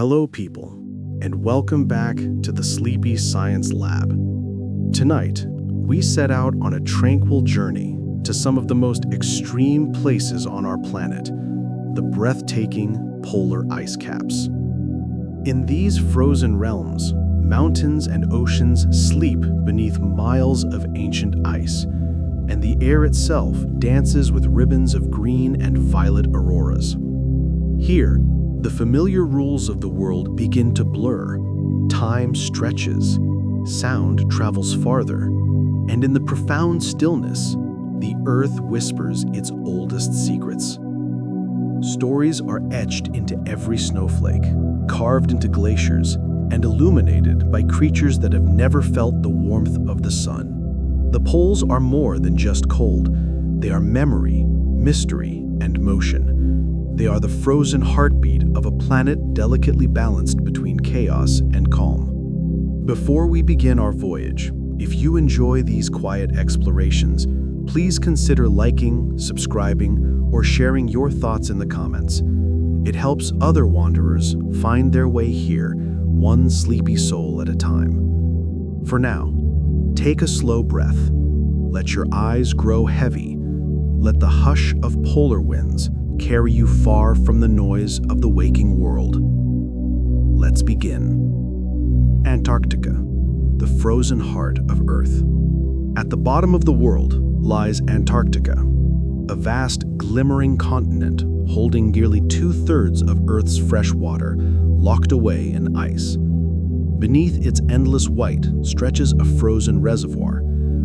Hello, people, and welcome back to the Sleepy Science Lab. Tonight, we set out on a tranquil journey to some of the most extreme places on our planet, the breathtaking polar ice caps. In these frozen realms, mountains and oceans sleep beneath miles of ancient ice, and the air itself dances with ribbons of green and violet auroras. Here, the familiar rules of the world begin to blur. Time stretches, sound travels farther, and in the profound stillness, the earth whispers its oldest secrets. Stories are etched into every snowflake, carved into glaciers, and illuminated by creatures that have never felt the warmth of the sun. The poles are more than just cold. They are memory, mystery, and motion. They are the frozen heartbeat of a planet delicately balanced between chaos and calm. Before we begin our voyage, if you enjoy these quiet explorations, please consider liking, subscribing, or sharing your thoughts in the comments. It helps other wanderers find their way here, one sleepy soul at a time. For now, take a slow breath. Let your eyes grow heavy. Let the hush of polar winds carry you far from the noise of the waking world. Let's begin. Antarctica, the frozen heart of Earth. At the bottom of the world lies Antarctica, a vast, glimmering continent holding nearly 2/3 of Earth's fresh water, locked away in ice. Beneath its endless white stretches a frozen reservoir,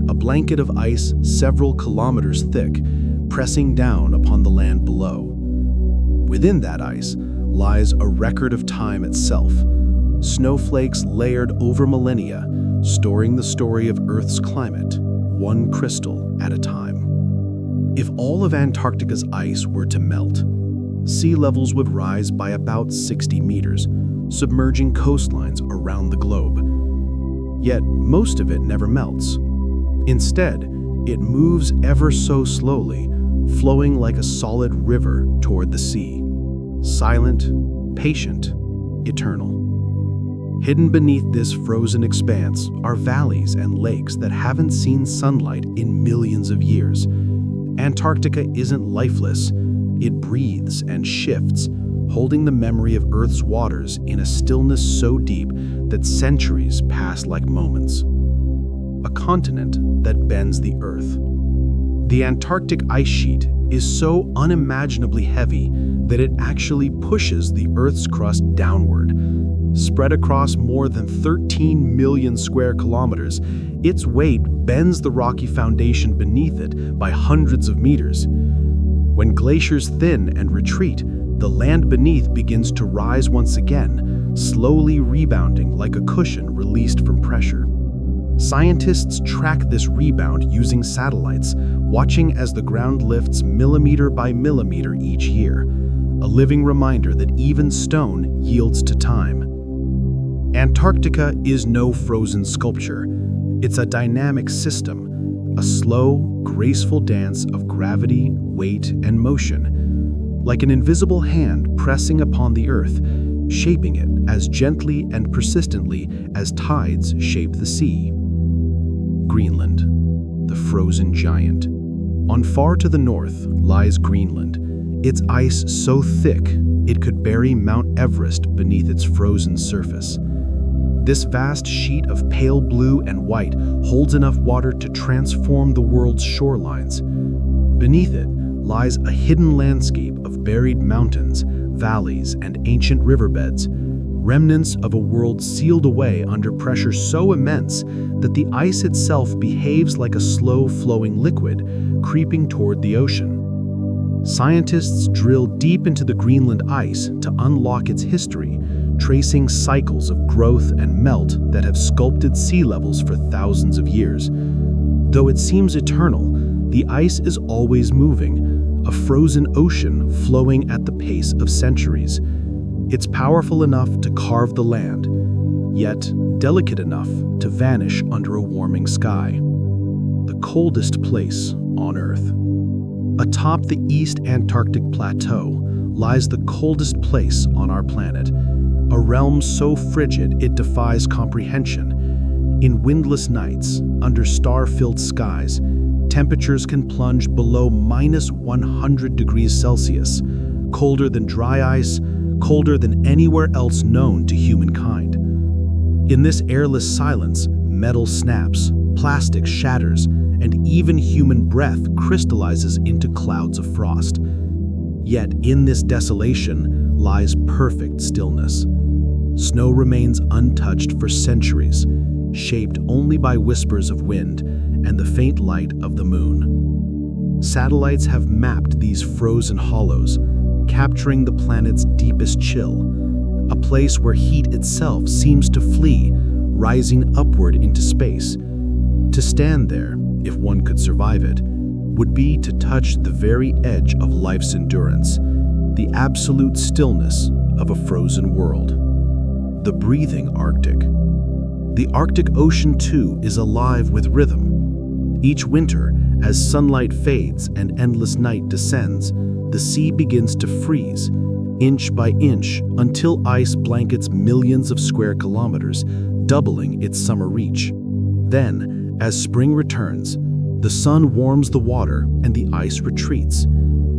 a blanket of ice several kilometers thick, pressing down upon the land below. Within that ice lies a record of time itself, snowflakes layered over millennia, storing the story of Earth's climate, one crystal at a time. If all of Antarctica's ice were to melt, sea levels would rise by about 60 meters, submerging coastlines around the globe. Yet most of it never melts. Instead, it moves ever so slowly, flowing like a solid river toward the sea. Silent, patient, eternal. Hidden beneath this frozen expanse are valleys and lakes that haven't seen sunlight in millions of years. Antarctica isn't lifeless. It breathes and shifts, holding the memory of Earth's waters in a stillness so deep that centuries pass like moments. A continent that bends the Earth. The Antarctic ice sheet is so unimaginably heavy that it actually pushes the Earth's crust downward. Spread across more than 13 million square kilometers, its weight bends the rocky foundation beneath it by hundreds of meters. When glaciers thin and retreat, the land beneath begins to rise once again, slowly rebounding like a cushion released from pressure. Scientists track this rebound using satellites, watching as the ground lifts millimeter by millimeter each year, a living reminder that even stone yields to time. Antarctica is no frozen sculpture. It's a dynamic system, a slow, graceful dance of gravity, weight, and motion, like an invisible hand pressing upon the Earth, shaping it as gently and persistently as tides shape the sea. Greenland, the frozen giant. On far to the north lies Greenland, its ice so thick it could bury Mount Everest beneath its frozen surface. This vast sheet of pale blue and white holds enough water to transform the world's shorelines. Beneath it lies a hidden landscape of buried mountains, valleys, and ancient riverbeds, remnants of a world sealed away under pressure so immense that the ice itself behaves like a slow-flowing liquid, creeping toward the ocean. Scientists drill deep into the Greenland ice to unlock its history, tracing cycles of growth and melt that have sculpted sea levels for thousands of years. Though it seems eternal, the ice is always moving, a frozen ocean flowing at the pace of centuries. It's powerful enough to carve the land, yet delicate enough to vanish under a warming sky. The coldest place on Earth. Atop the East Antarctic Plateau lies the coldest place on our planet, a realm so frigid it defies comprehension. In windless nights, under star-filled skies, temperatures can plunge below -100 degrees Celsius, colder than dry ice, colder than anywhere else known to humankind. In this airless silence, metal snaps, plastic shatters, and even human breath crystallizes into clouds of frost. Yet in this desolation lies perfect stillness. Snow remains untouched for centuries, shaped only by whispers of wind and the faint light of the moon. Satellites have mapped these frozen hollows, capturing the planet's deepest chill, a place where heat itself seems to flee, rising upward into space. To stand there, if one could survive it, would be to touch the very edge of life's endurance, the absolute stillness of a frozen world. The breathing Arctic. The Arctic Ocean, too, is alive with rhythm. Each winter, as sunlight fades and endless night descends, the sea begins to freeze, inch by inch, until ice blankets millions of square kilometers, doubling its summer reach. Then, as spring returns, the sun warms the water and the ice retreats,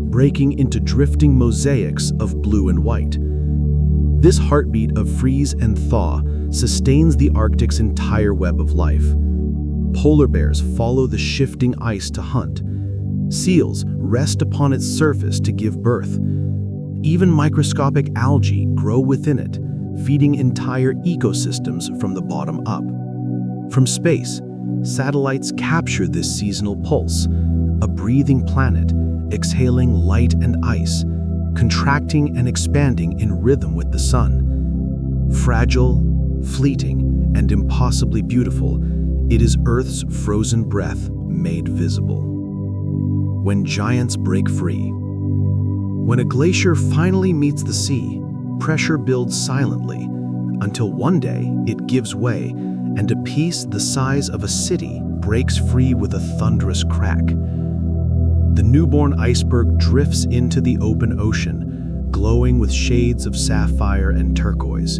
breaking into drifting mosaics of blue and white. This heartbeat of freeze and thaw sustains the Arctic's entire web of life. Polar bears follow the shifting ice to hunt. Seals rest upon its surface to give birth. Even microscopic algae grow within it, feeding entire ecosystems from the bottom up. From space, satellites capture this seasonal pulse, a breathing planet, exhaling light and ice, contracting and expanding in rhythm with the sun. Fragile, fleeting, and impossibly beautiful, it is Earth's frozen breath made visible. When giants break free. When a glacier finally meets the sea, pressure builds silently, until one day it gives way, and a piece the size of a city breaks free with a thunderous crack. The newborn iceberg drifts into the open ocean, glowing with shades of sapphire and turquoise.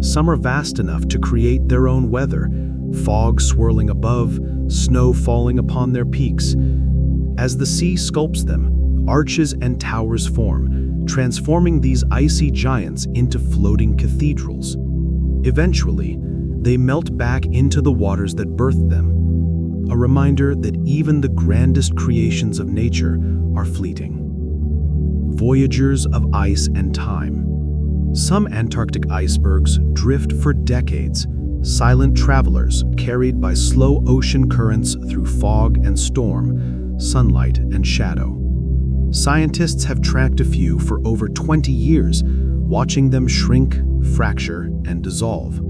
Some are vast enough to create their own weather, fog swirling above, snow falling upon their peaks. As the sea sculpts them, arches and towers form, transforming these icy giants into floating cathedrals. Eventually, they melt back into the waters that birthed them, a reminder that even the grandest creations of nature are fleeting. Voyagers of ice and time. Some Antarctic icebergs drift for decades, silent travelers carried by slow ocean currents through fog and storm, sunlight and shadow. Scientists have tracked a few for over 20 years, watching them shrink, fracture, and dissolve.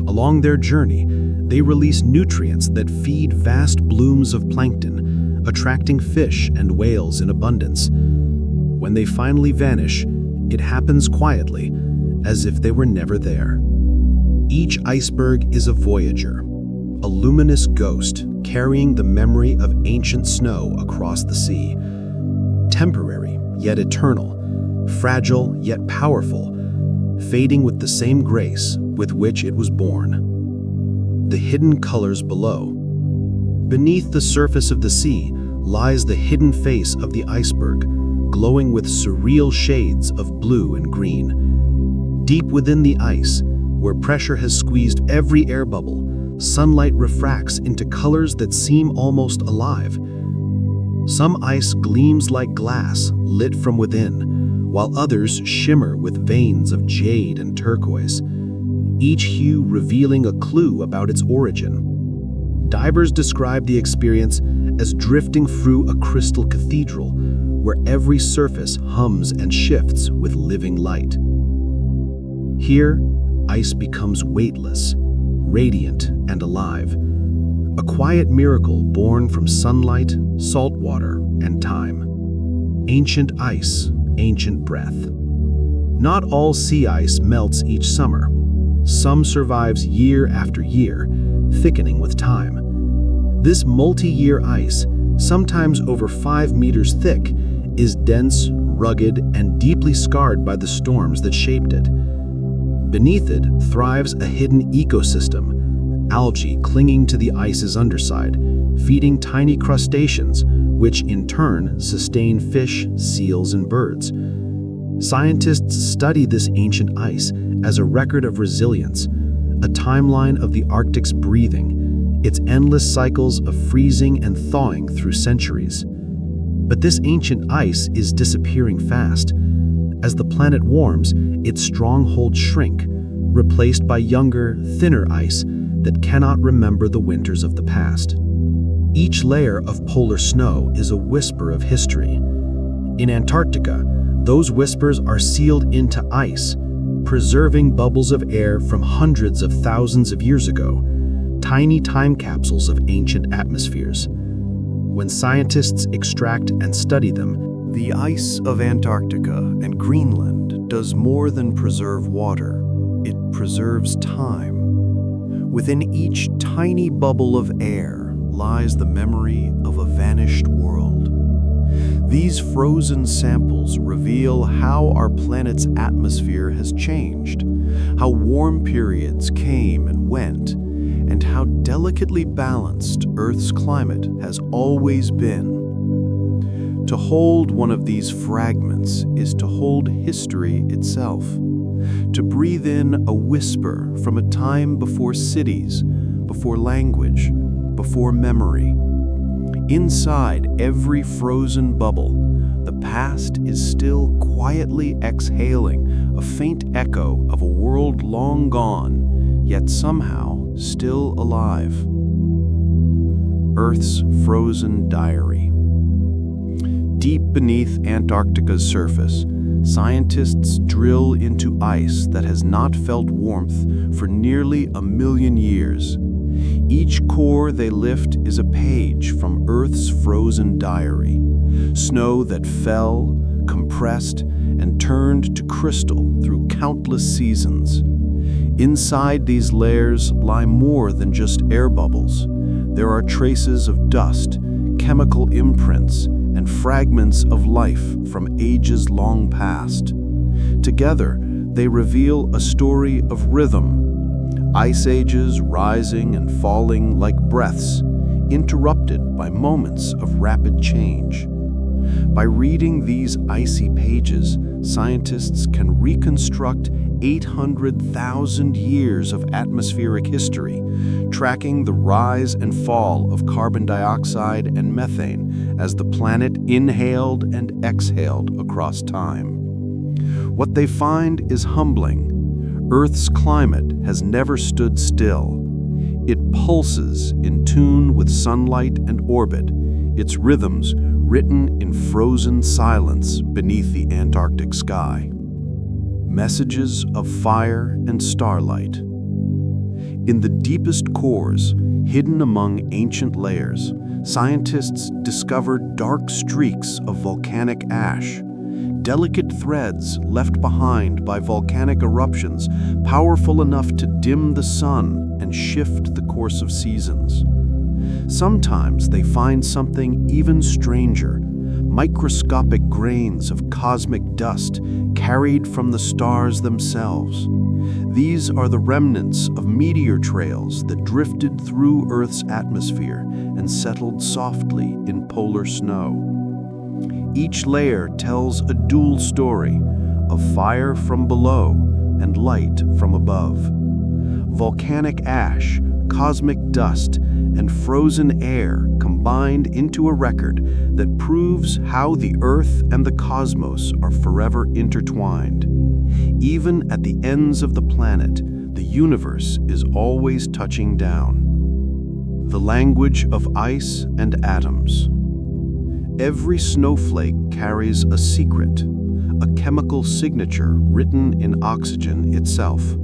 Along their journey, they release nutrients that feed vast blooms of plankton, attracting fish and whales in abundance. When they finally vanish, it happens quietly, as if they were never there. Each iceberg is a voyager, a luminous ghost carrying the memory of ancient snow across the sea. Temporary, yet eternal, fragile, yet powerful, fading with the same grace with which it was born. The hidden colors below. Beneath the surface of the sea lies the hidden face of the iceberg, glowing with surreal shades of blue and green. Deep within the ice, where pressure has squeezed every air bubble, sunlight refracts into colors that seem almost alive. Some ice gleams like glass, lit from within, while others shimmer with veins of jade and turquoise, each hue revealing a clue about its origin. Divers describe the experience as drifting through a crystal cathedral, where every surface hums and shifts with living light. Here, ice becomes weightless, radiant, and alive, a quiet miracle born from sunlight, salt water, and time. Ancient ice, ancient breath. Not all sea ice melts each summer. Some survives year after year, thickening with time. This multi-year ice, sometimes over 5 meters thick, is dense, rugged, and deeply scarred by the storms that shaped it. Beneath it thrives a hidden ecosystem, algae clinging to the ice's underside, feeding tiny crustaceans, which in turn sustain fish, seals, and birds. Scientists study this ancient ice as a record of resilience, a timeline of the Arctic's breathing, its endless cycles of freezing and thawing through centuries. But this ancient ice is disappearing fast. As the planet warms, its strongholds shrink, replaced by younger, thinner ice that cannot remember the winters of the past. Each layer of polar snow is a whisper of history. In Antarctica, those whispers are sealed into ice, preserving bubbles of air from hundreds of thousands of years ago, tiny time capsules of ancient atmospheres. When scientists extract and study them, the ice of Antarctica and Greenland does more than preserve water. It preserves time. Within each tiny bubble of air lies the memory of a vanished world. These frozen samples reveal how our planet's atmosphere has changed, how warm periods came and went, and how delicately balanced Earth's climate has always been. To hold one of these fragments is to hold history itself, to breathe in a whisper from a time before cities, before language, before memory. Inside every frozen bubble, the past is still quietly exhaling a faint echo of a world long gone, yet somehow still alive. Earth's frozen diary. Deep beneath Antarctica's surface, scientists drill into ice that has not felt warmth for nearly 1,000,000 years. Each core they lift is a page from Earth's frozen diary, snow that fell, compressed, and turned to crystal through countless seasons. Inside these layers lie more than just air bubbles. There are traces of dust, chemical imprints, and fragments of life from ages long past. Together, they reveal a story of rhythm, ice ages rising and falling like breaths, interrupted by moments of rapid change. By reading these icy pages, scientists can reconstruct 800,000 years of atmospheric history, tracking the rise and fall of carbon dioxide and methane as the planet inhaled and exhaled across time. What they find is humbling. Earth's climate has never stood still. It pulses in tune with sunlight and orbit, its rhythms written in frozen silence beneath the Antarctic sky. Messages of fire and starlight. In the deepest cores, hidden among ancient layers, scientists discovered dark streaks of volcanic ash, delicate threads left behind by volcanic eruptions powerful enough to dim the sun and shift the course of seasons. Sometimes they find something even stranger, microscopic grains of cosmic dust carried from the stars themselves. These are the remnants of meteor trails that drifted through Earth's atmosphere and settled softly in polar snow. Each layer tells a dual story of fire from below and light from above. Volcanic ash, cosmic dust, and frozen air combined into a record that proves how the Earth and the cosmos are forever intertwined. Even at the ends of the planet, the universe is always touching down. The language of ice and atoms. Every snowflake carries a secret, a chemical signature written in oxygen itself.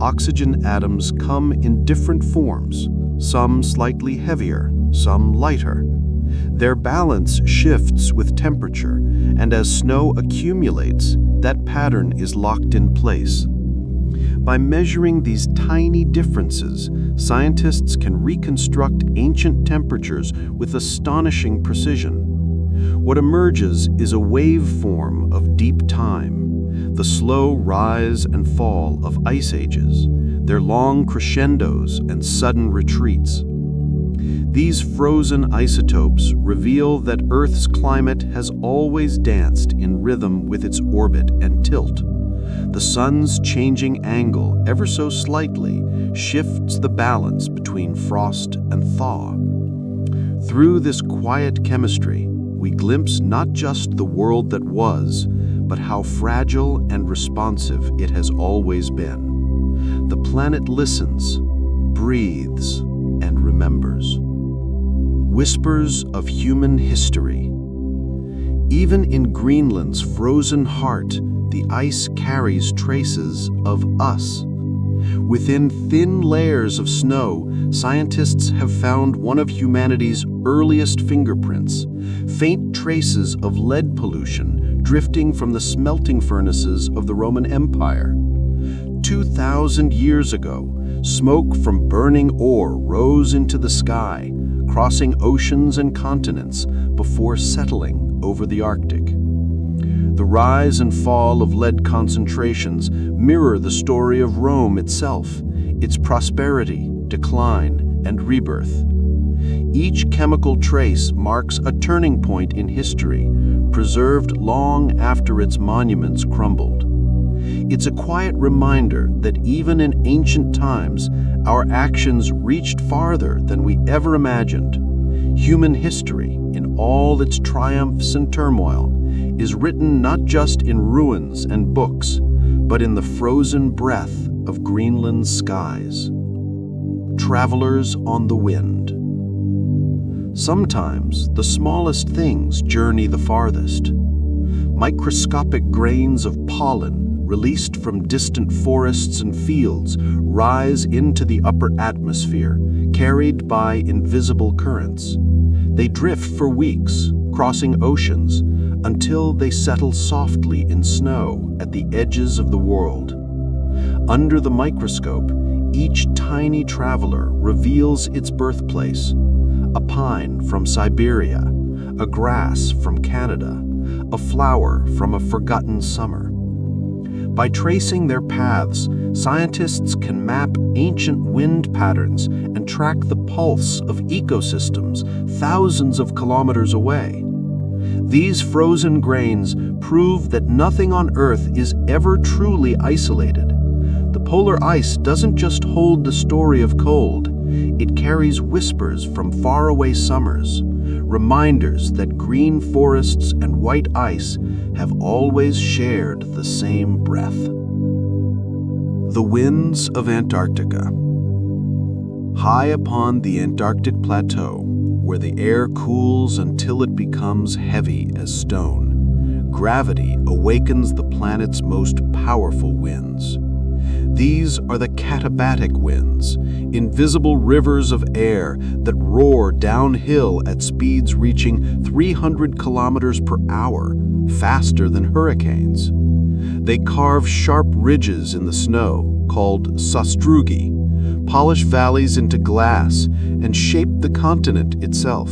Oxygen atoms come in different forms, some slightly heavier, some lighter. Their balance shifts with temperature, and as snow accumulates, that pattern is locked in place. By measuring these tiny differences, scientists can reconstruct ancient temperatures with astonishing precision. What emerges is a waveform of deep time, the slow rise and fall of ice ages, their long crescendos and sudden retreats. These frozen isotopes reveal that Earth's climate has always danced in rhythm with its orbit and tilt. The sun's changing angle, ever so slightly, shifts the balance between frost and thaw. Through this quiet chemistry, we glimpse not just the world that was, but how fragile and responsive it has always been. The planet listens, breathes, and remembers. Whispers of human history. Even in Greenland's frozen heart, the ice carries traces of us. Within thin layers of snow, scientists have found one of humanity's earliest fingerprints, faint traces of lead pollution drifting from the smelting furnaces of the Roman Empire. 2,000 years ago, smoke from burning ore rose into the sky, crossing oceans and continents before settling over the Arctic. The rise and fall of lead concentrations mirror the story of Rome itself, its prosperity, decline, and rebirth. Each chemical trace marks a turning point in history, preserved long after its monuments crumbled. It's a quiet reminder that even in ancient times, our actions reached farther than we ever imagined. Human history, in all its triumphs and turmoil, is written not just in ruins and books, but in the frozen breath of Greenland's skies. Travelers on the wind. Sometimes the smallest things journey the farthest. Microscopic grains of pollen released from distant forests and fields rise into the upper atmosphere, carried by invisible currents. They drift for weeks, crossing oceans, until they settle softly in snow at the edges of the world. Under the microscope, each tiny traveler reveals its birthplace: a pine from Siberia, a grass from Canada, a flower from a forgotten summer. By tracing their paths, scientists can map ancient wind patterns and track the pulse of ecosystems thousands of kilometers away. These frozen grains prove that nothing on Earth is ever truly isolated. The polar ice doesn't just hold the story of cold, it carries whispers from faraway summers, reminders that green forests and white ice have always shared the same breath. The winds of Antarctica. High upon the Antarctic plateau, where the air cools until it becomes heavy as stone, gravity awakens the planet's most powerful winds. These are the katabatic winds, invisible rivers of air that roar downhill at speeds reaching 300 kilometers per hour, faster than hurricanes. They carve sharp ridges in the snow, called sastrugi, polish valleys into glass, and shape the continent itself.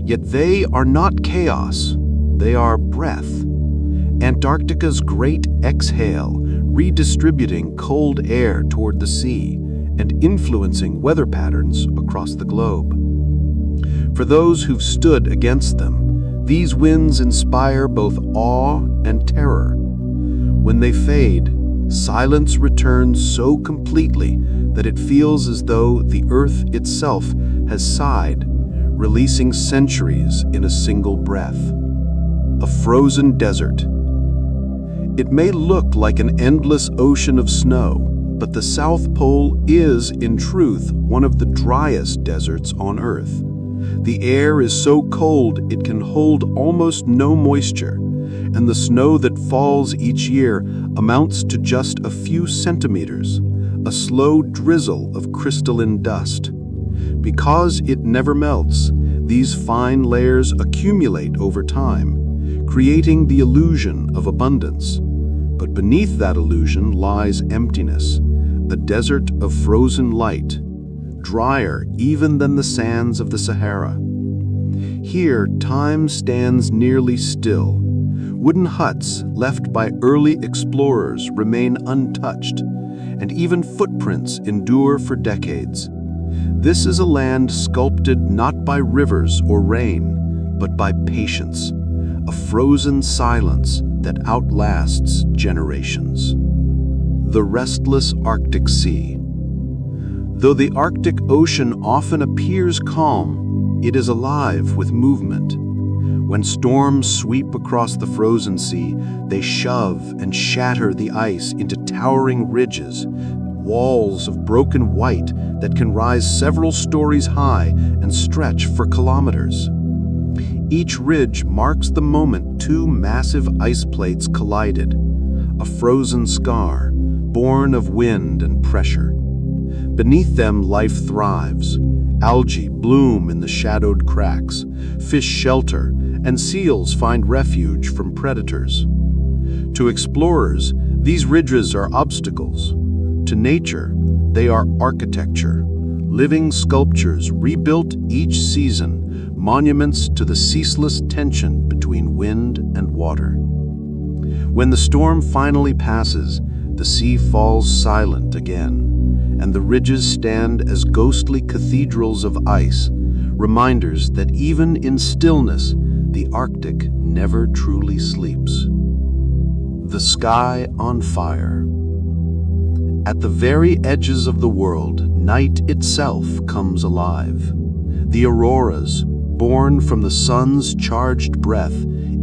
Yet they are not chaos, they are breath. Antarctica's great exhale, redistributing cold air toward the sea and influencing weather patterns across the globe. For those who've stood against them, these winds inspire both awe and terror. When they fade, silence returns so completely that it feels as though the earth itself has sighed, releasing centuries in a single breath. A frozen desert. It may look like an endless ocean of snow, but the South Pole is, in truth, one of the driest deserts on Earth. The air is so cold it can hold almost no moisture, and the snow that falls each year amounts to just a few centimeters, a slow drizzle of crystalline dust. Because it never melts, these fine layers accumulate over time, creating the illusion of abundance. But beneath that illusion lies emptiness, a desert of frozen light, drier even than the sands of the Sahara. Here, time stands nearly still. Wooden huts left by early explorers remain untouched, and even footprints endure for decades. This is a land sculpted not by rivers or rain, but by patience, a frozen silence that outlasts generations. The restless Arctic Sea. Though the Arctic Ocean often appears calm, it is alive with movement. When storms sweep across the frozen sea, they shove and shatter the ice into towering ridges, walls of broken white that can rise several stories high and stretch for kilometers. Each ridge marks the moment two massive ice plates collided, a frozen scar, born of wind and pressure. Beneath them, life thrives. Algae bloom in the shadowed cracks, fish shelter, and seals find refuge from predators. To explorers, these ridges are obstacles. To nature, they are architecture, living sculptures rebuilt each season, monuments to the ceaseless tension between wind and water. When the storm finally passes, the sea falls silent again, and the ridges stand as ghostly cathedrals of ice, reminders that even in stillness, the Arctic never truly sleeps. The sky on fire. At the very edges of the world, night itself comes alive. The auroras, born from the sun's charged breath,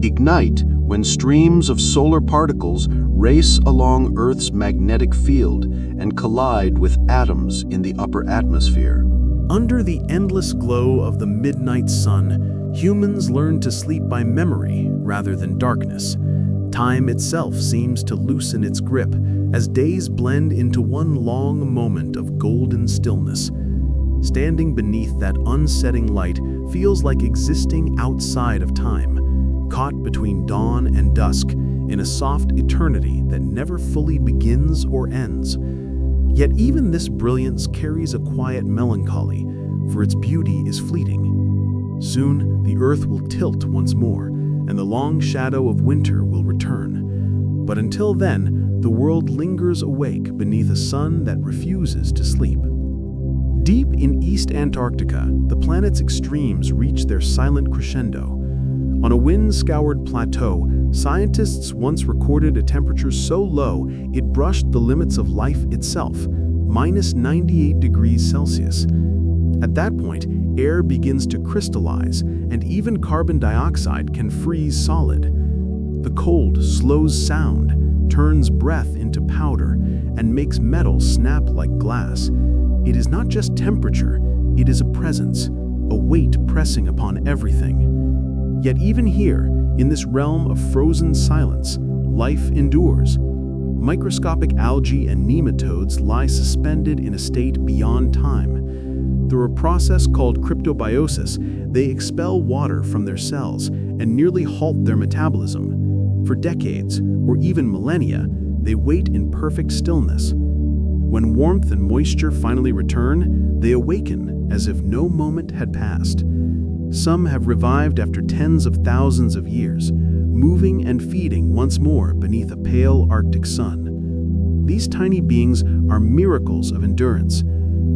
ignite when streams of solar particles race along Earth's magnetic field and collide with atoms in the upper atmosphere. Under the endless glow of the midnight sun, humans learn to sleep by memory rather than darkness. Time itself seems to loosen its grip as days blend into one long moment of golden stillness. Standing beneath that unsetting light feels like existing outside of time, caught between dawn and dusk in a soft eternity that never fully begins or ends. Yet even this brilliance carries a quiet melancholy, for its beauty is fleeting. Soon the earth will tilt once more, and the long shadow of winter will return. But until then, the world lingers awake beneath a sun that refuses to sleep. Deep in East Antarctica, the planet's extremes reach their silent crescendo. On a wind-scoured plateau, scientists once recorded a temperature so low it brushed the limits of life itself, -98 degrees Celsius. At that point, air begins to crystallize, and even carbon dioxide can freeze solid. The cold slows sound, turns breath into powder, and makes metal snap like glass. It is not just temperature, it is a presence, a weight pressing upon everything. Yet even here, in this realm of frozen silence, life endures. Microscopic algae and nematodes lie suspended in a state beyond time. Through a process called cryptobiosis, they expel water from their cells and nearly halt their metabolism. For decades, or even millennia, they wait in perfect stillness. When warmth and moisture finally return, they awaken as if no moment had passed. Some have revived after tens of thousands of years, moving and feeding once more beneath a pale Arctic sun. These tiny beings are miracles of endurance,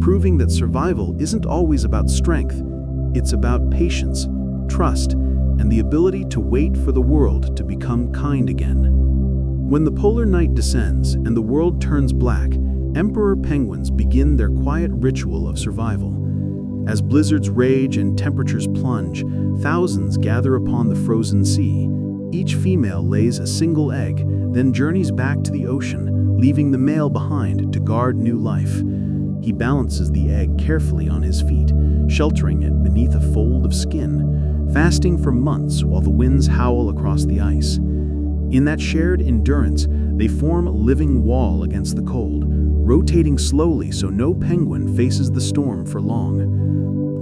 proving that survival isn't always about strength. It's about patience, trust, and the ability to wait for the world to become kind again. When the polar night descends and the world turns black, emperor penguins begin their quiet ritual of survival. As blizzards rage and temperatures plunge, thousands gather upon the frozen sea. Each female lays a single egg, then journeys back to the ocean, leaving the male behind to guard new life. He balances the egg carefully on his feet, sheltering it beneath a fold of skin, fasting for months while the winds howl across the ice. In that shared endurance, they form a living wall against the cold, rotating slowly so no penguin faces the storm for long.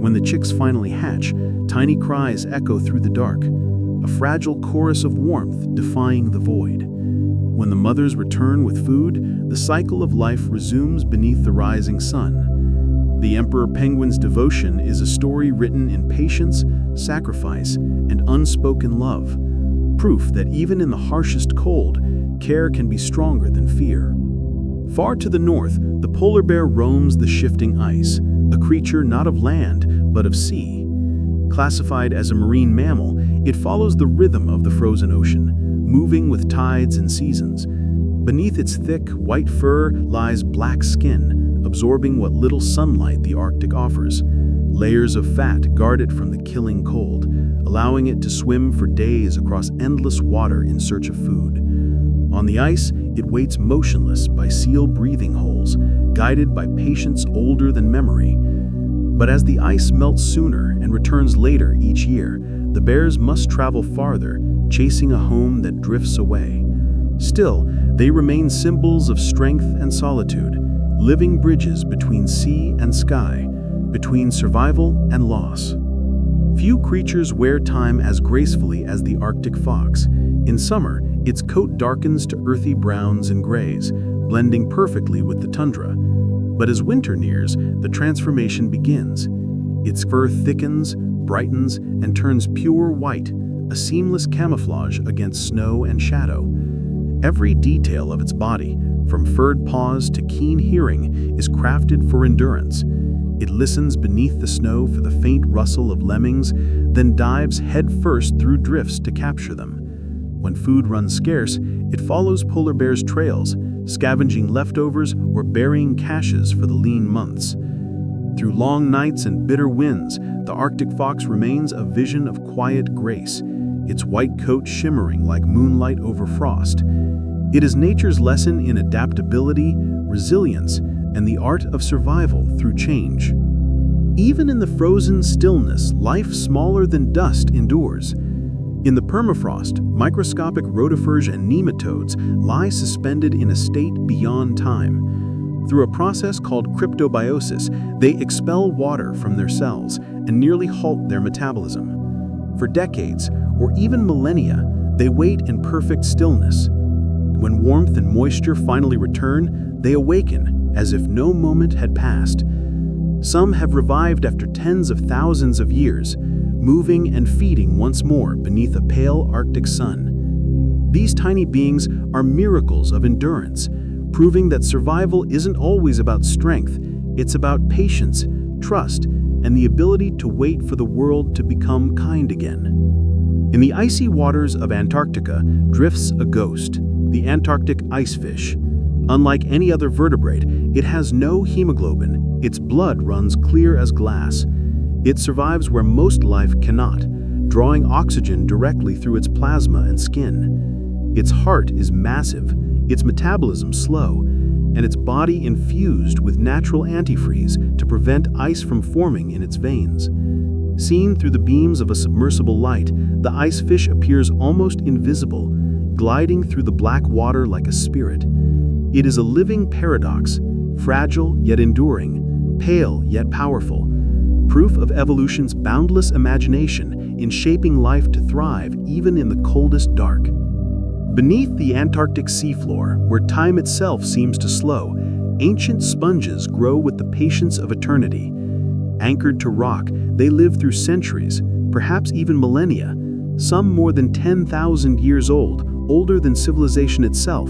When the chicks finally hatch, tiny cries echo through the dark, a fragile chorus of warmth defying the void. When the mothers return with food, the cycle of life resumes beneath the rising sun. The emperor penguin's devotion is a story written in patience, sacrifice, and unspoken love. proof that even in the harshest cold, care can be stronger than fear. Far to the north, the polar bear roams the shifting ice, a creature not of land, but of sea. Classified as a marine mammal, it follows the rhythm of the frozen ocean, moving with tides and seasons. Beneath its thick, white fur lies black skin, absorbing what little sunlight the Arctic offers. Layers of fat guard it from the killing cold, allowing it to swim for days across endless water in search of food. On the ice, it waits motionless by seal breathing holes, guided by patience older than memory. But as the ice melts sooner and returns later each year, the bears must travel farther, chasing a home that drifts away. Still, they remain symbols of strength and solitude, living bridges between sea and sky, between survival and loss. Few creatures wear time as gracefully as the Arctic fox. In summer, its coat darkens to earthy browns and grays, blending perfectly with the tundra. But as winter nears, the transformation begins. Its fur thickens, brightens, and turns pure white, a seamless camouflage against snow and shadow. Every detail of its body, from furred paws to keen hearing, is crafted for endurance. It listens beneath the snow for the faint rustle of lemmings, then dives headfirst through drifts to capture them. When food runs scarce, it follows polar bears' trails, scavenging leftovers or burying caches for the lean months. Through long nights and bitter winds, the Arctic fox remains a vision of quiet grace, its white coat shimmering like moonlight over frost. It is nature's lesson in adaptability, resilience, and the art of survival through change. Even in the frozen stillness, life smaller than dust endures. In the permafrost, microscopic rotifers and nematodes lie suspended in a state beyond time. Through a process called cryptobiosis, they expel water from their cells and nearly halt their metabolism. For decades, or even millennia, they wait in perfect stillness. When warmth and moisture finally return, they awaken as if no moment had passed. Some have revived after tens of thousands of years, moving and feeding once more beneath a pale Arctic sun. These tiny beings are miracles of endurance, proving that survival isn't always about strength, it's about patience, trust, and the ability to wait for the world to become kind again. In the icy waters of Antarctica drifts a ghost, the Antarctic icefish. Unlike any other vertebrate, it has no hemoglobin. Its blood runs clear as glass. It survives where most life cannot, drawing oxygen directly through its plasma and skin. Its heart is massive, its metabolism slow, and its body infused with natural antifreeze to prevent ice from forming in its veins. Seen through the beams of a submersible light, the icefish appears almost invisible, gliding through the black water like a spirit. It is a living paradox, fragile yet enduring, pale yet powerful, proof of evolution's boundless imagination in shaping life to thrive even in the coldest dark. Beneath the Antarctic seafloor, where time itself seems to slow, ancient sponges grow with the patience of eternity. Anchored to rock, they live through centuries, perhaps even millennia, some more than 10,000 years old, older than civilization itself.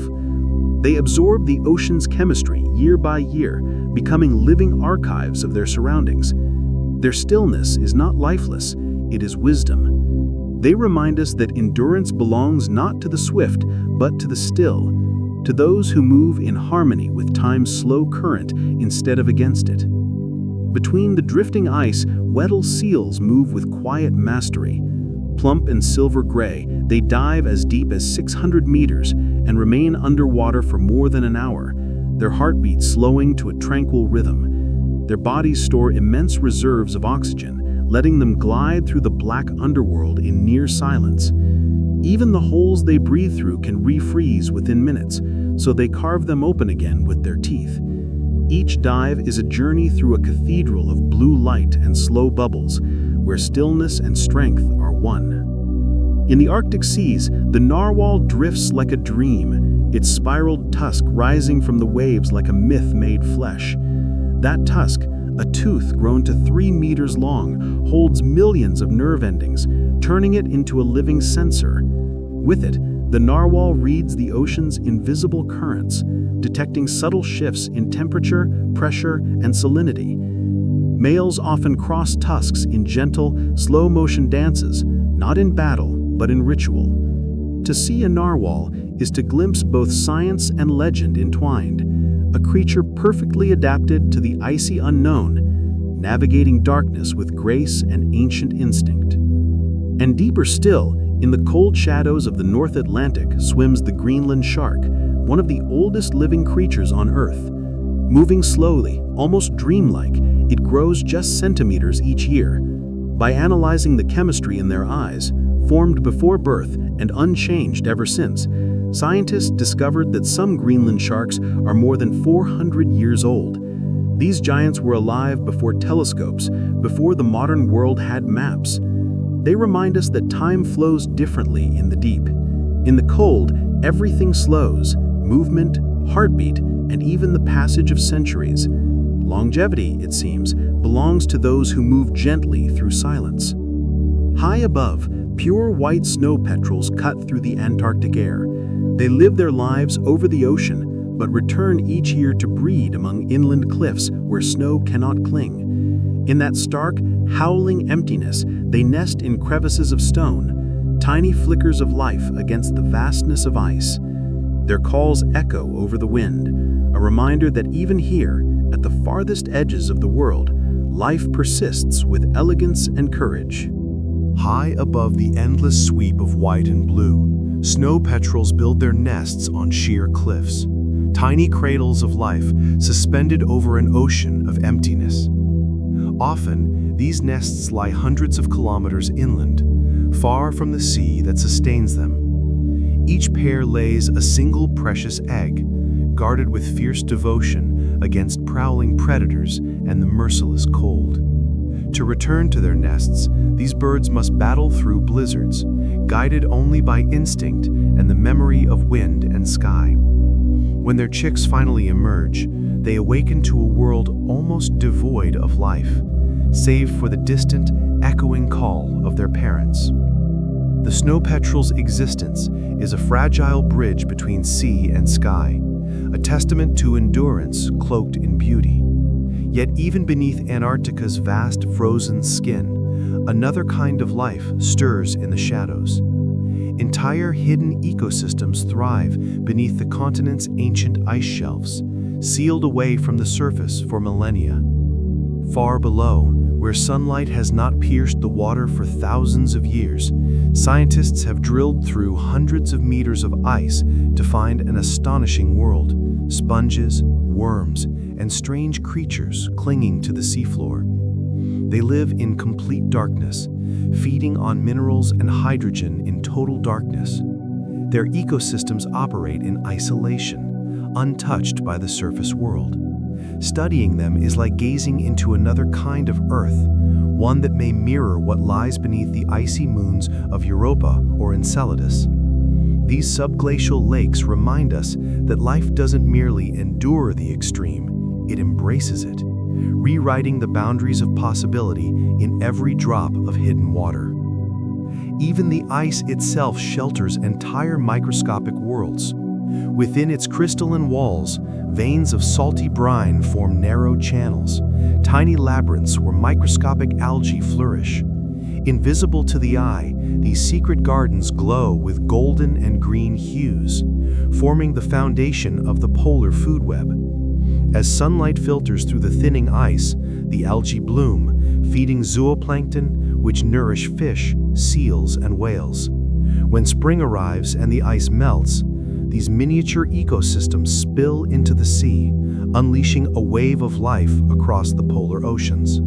They absorb the ocean's chemistry year by year, becoming living archives of their surroundings. Their stillness is not lifeless, it is wisdom. They remind us that endurance belongs not to the swift, but to the still, to those who move in harmony with time's slow current instead of against it. Between the drifting ice, Weddell seals move with quiet mastery. Plump and silver gray, they dive as deep as 600 meters and remain underwater for more than an hour, their heartbeat slowing to a tranquil rhythm. Their bodies store immense reserves of oxygen, letting them glide through the black underworld in near silence. Even the holes they breathe through can refreeze within minutes, so they carve them open again with their teeth. Each dive is a journey through a cathedral of blue light and slow bubbles, where stillness and strength are one. In the Arctic seas, the narwhal drifts like a dream, its spiraled tusk rising from the waves like a myth made flesh. That tusk, a tooth grown to 3 meters long, holds millions of nerve endings, turning it into a living sensor. With it, the narwhal reads the ocean's invisible currents, detecting subtle shifts in temperature, pressure, and salinity. Males often cross tusks in gentle, slow-motion dances, not in battle, but in ritual. To see a narwhal is to glimpse both science and legend entwined, a creature perfectly adapted to the icy unknown, navigating darkness with grace and ancient instinct. And deeper still, in the cold shadows of the North Atlantic swims the Greenland shark, one of the oldest living creatures on Earth. Moving slowly, almost dreamlike, it grows just centimeters each year. By analyzing the chemistry in their eyes, formed before birth and unchanged ever since, scientists discovered that some Greenland sharks are more than 400 years old. These giants were alive before telescopes, before the modern world had maps. They remind us that time flows differently in the deep. In the cold, everything slows, movement, heartbeat, and even the passage of centuries. Longevity, it seems, belongs to those who move gently through silence. High above, pure white snow petrels cut through the Antarctic air. They live their lives over the ocean, but return each year to breed among inland cliffs where snow cannot cling. In that stark, howling emptiness, they nest in crevices of stone, tiny flickers of life against the vastness of ice. Their calls echo over the wind, a reminder that even here, at the farthest edges of the world, life persists with elegance and courage. High above the endless sweep of white and blue, snow petrels build their nests on sheer cliffs, tiny cradles of life suspended over an ocean of emptiness. Often, these nests lie hundreds of kilometers inland, far from the sea that sustains them. Each pair lays a single precious egg, guarded with fierce devotion against prowling predators and the merciless cold. To return to their nests, these birds must battle through blizzards, guided only by instinct and the memory of wind and sky. When their chicks finally emerge, they awaken to a world almost devoid of life, save for the distant, echoing call of their parents. The snow petrel's existence is a fragile bridge between sea and sky, a testament to endurance cloaked in beauty. Yet even beneath Antarctica's vast frozen skin, another kind of life stirs in the shadows. Entire hidden ecosystems thrive beneath the continent's ancient ice shelves, sealed away from the surface for millennia. Far below, where sunlight has not pierced the water for thousands of years, scientists have drilled through hundreds of meters of ice to find an astonishing world: sponges, worms, and strange creatures clinging to the seafloor. They live in complete darkness, feeding on minerals and hydrogen in total darkness. Their ecosystems operate in isolation, untouched by the surface world. Studying them is like gazing into another kind of Earth, one that may mirror what lies beneath the icy moons of Europa or Enceladus. These subglacial lakes remind us that life doesn't merely endure the extreme, it embraces it, rewriting the boundaries of possibility in every drop of hidden water. Even the ice itself shelters entire microscopic worlds. Within its crystalline walls, veins of salty brine form narrow channels, tiny labyrinths where microscopic algae flourish. Invisible to the eye, these secret gardens glow with golden and green hues, forming the foundation of the polar food web. As sunlight filters through the thinning ice, the algae bloom, feeding zooplankton, which nourish fish, seals, and whales. When spring arrives and the ice melts, these miniature ecosystems spill into the sea, unleashing a wave of life across the polar oceans.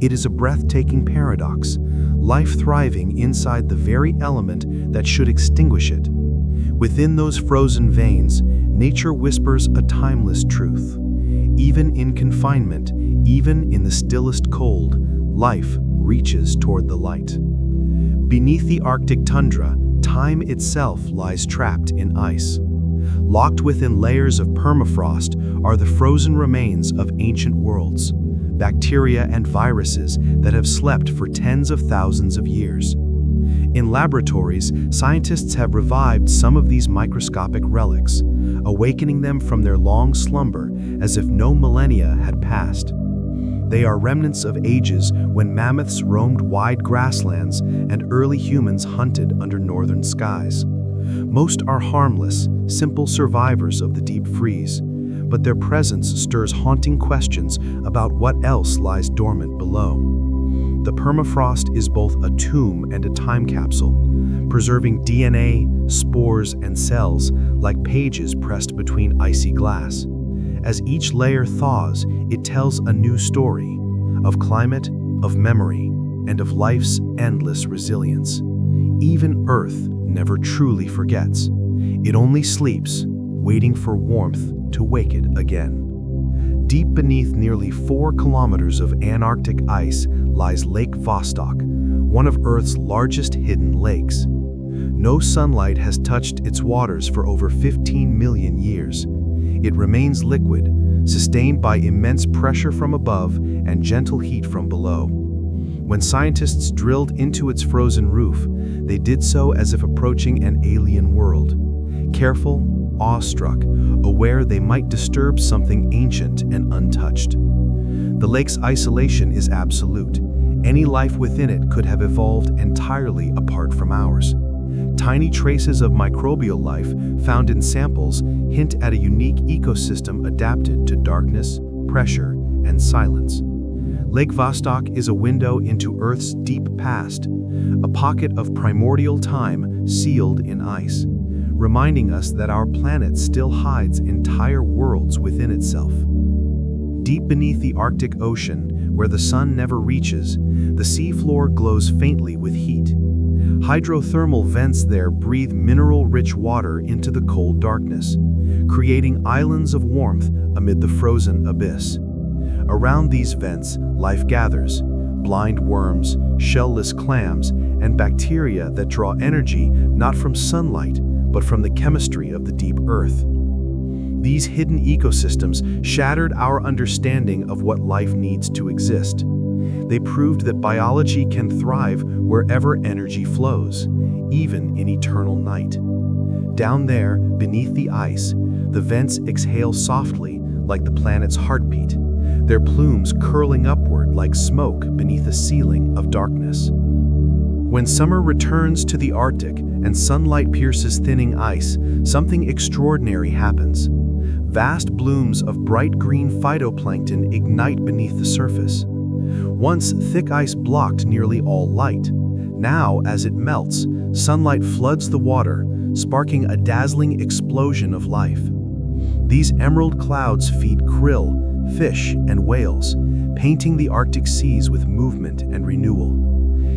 It is a breathtaking paradox, life thriving inside the very element that should extinguish it. Within those frozen veins, nature whispers a timeless truth. Even in confinement, even in the stillest cold, life reaches toward the light. Beneath the Arctic tundra, time itself lies trapped in ice. Locked within layers of permafrost are the frozen remains of ancient worlds, bacteria and viruses that have slept for tens of thousands of years. In laboratories, scientists have revived some of these microscopic relics, awakening them from their long slumber as if no millennia had passed. They are remnants of ages when mammoths roamed wide grasslands and early humans hunted under northern skies. Most are harmless, simple survivors of the deep freeze, but their presence stirs haunting questions about what else lies dormant below. The permafrost is both a tomb and a time capsule, preserving DNA, spores, and cells like pages pressed between icy glass. As each layer thaws, it tells a new story of climate, of memory, and of life's endless resilience. Even Earth never truly forgets. It only sleeps, waiting for warmth to wake it again. Deep beneath nearly 4 kilometers of Antarctic ice lies Lake Vostok, one of Earth's largest hidden lakes. No sunlight has touched its waters for over 15 million years. It remains liquid, sustained by immense pressure from above and gentle heat from below. When scientists drilled into its frozen roof, they did so as if approaching an alien world. Careful, awestruck, aware they might disturb something ancient and untouched. The lake's isolation is absolute. Any life within it could have evolved entirely apart from ours. Tiny traces of microbial life found in samples hint at a unique ecosystem adapted to darkness, pressure, and silence. Lake Vostok is a window into Earth's deep past, a pocket of primordial time sealed in ice, reminding us that our planet still hides entire worlds within itself. Deep beneath the Arctic Ocean, where the sun never reaches, the seafloor glows faintly with heat. Hydrothermal vents there breathe mineral-rich water into the cold darkness, creating islands of warmth amid the frozen abyss. Around these vents, life gathers: blind worms, shell-less clams, and bacteria that draw energy not from sunlight, but from the chemistry of the deep earth. These hidden ecosystems shattered our understanding of what life needs to exist. They proved that biology can thrive wherever energy flows, even in eternal night. Down there, beneath the ice, the vents exhale softly like the planet's heartbeat, their plumes curling upward like smoke beneath a ceiling of darkness. When summer returns to the Arctic and sunlight pierces thinning ice, something extraordinary happens. Vast blooms of bright green phytoplankton ignite beneath the surface. Once thick ice blocked nearly all light. Now, as it melts, sunlight floods the water, sparking a dazzling explosion of life. These emerald clouds feed krill, fish, and whales, painting the Arctic seas with movement and renewal.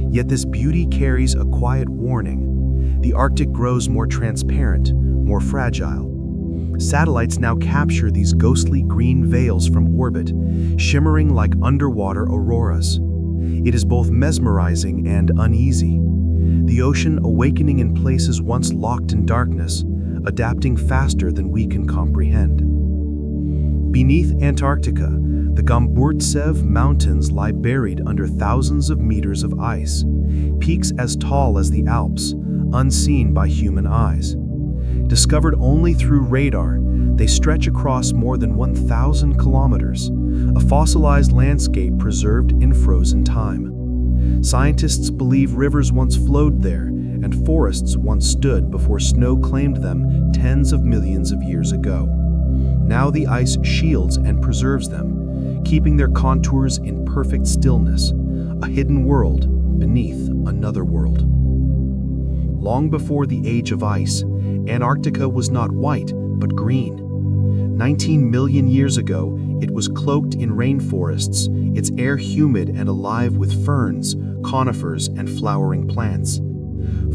Yet this beauty carries a quiet warning. The Arctic grows more transparent, more fragile. Satellites now capture these ghostly green veils from orbit, shimmering like underwater auroras. It is both mesmerizing and uneasy. The ocean awakening in places once locked in darkness, adapting faster than we can comprehend. Beneath Antarctica, the Gomburtsev Mountains lie buried under thousands of meters of ice, peaks as tall as the Alps, unseen by human eyes. Discovered only through radar, they stretch across more than 1,000 kilometers, a fossilized landscape preserved in frozen time. Scientists believe rivers once flowed there, and forests once stood before snow claimed them tens of millions of years ago. Now the ice shields and preserves them, keeping their contours in perfect stillness, a hidden world beneath another world. Long before the age of ice, Antarctica was not white, but green. 19 million years ago, it was cloaked in rainforests, its air humid and alive with ferns, conifers, and flowering plants.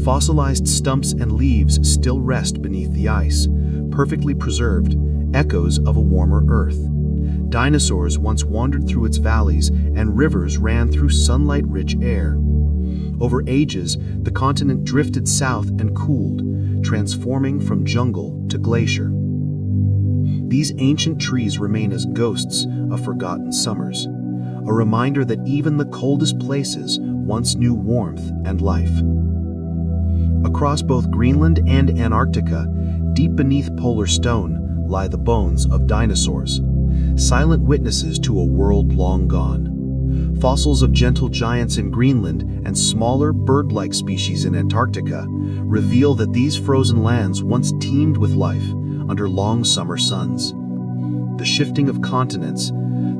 Fossilized stumps and leaves still rest beneath the ice, perfectly preserved, echoes of a warmer Earth. Dinosaurs once wandered through its valleys, and rivers ran through sunlight-rich air. Over ages, the continent drifted south and cooled, transforming from jungle to glacier. These ancient trees remain as ghosts of forgotten summers, a reminder that even the coldest places once knew warmth and life. Across both Greenland and Antarctica, deep beneath polar stone, lie the bones of dinosaurs, silent witnesses to a world long gone. Fossils of gentle giants in Greenland and smaller bird-like species in Antarctica reveal that these frozen lands once teemed with life under long summer suns. The shifting of continents,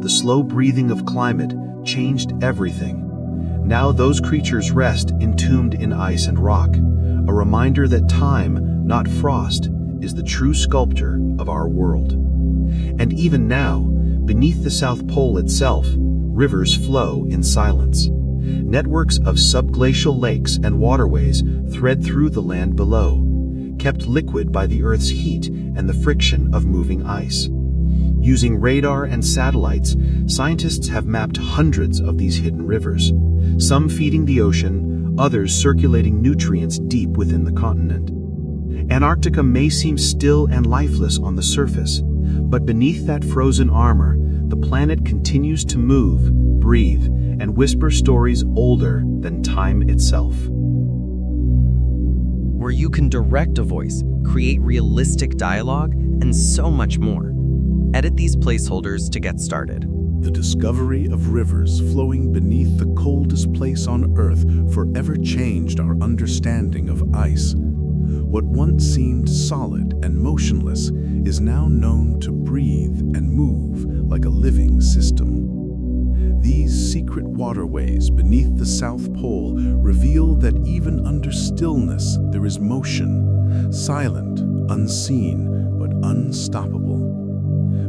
the slow breathing of climate changed everything. Now those creatures rest entombed in ice and rock, a reminder that time, not frost, is the true sculptor of our world. And even now, beneath the South Pole itself, rivers flow in silence. Networks of subglacial lakes and waterways thread through the land below, kept liquid by the Earth's heat and the friction of moving ice. Using radar and satellites, scientists have mapped hundreds of these hidden rivers, some feeding the ocean, others circulating nutrients deep within the continent. Antarctica may seem still and lifeless on the surface, but beneath that frozen armor, the planet continues to move, breathe, and whisper stories older than time itself. Where you can direct a voice, create realistic dialogue, and so much more. Edit these placeholders to get started. The discovery of rivers flowing beneath the coldest place on Earth forever changed our understanding of ice. What once seemed solid and motionless is now known to breathe and move like a living system. These secret waterways beneath the South Pole reveal that even under stillness there is motion, silent, unseen, but unstoppable.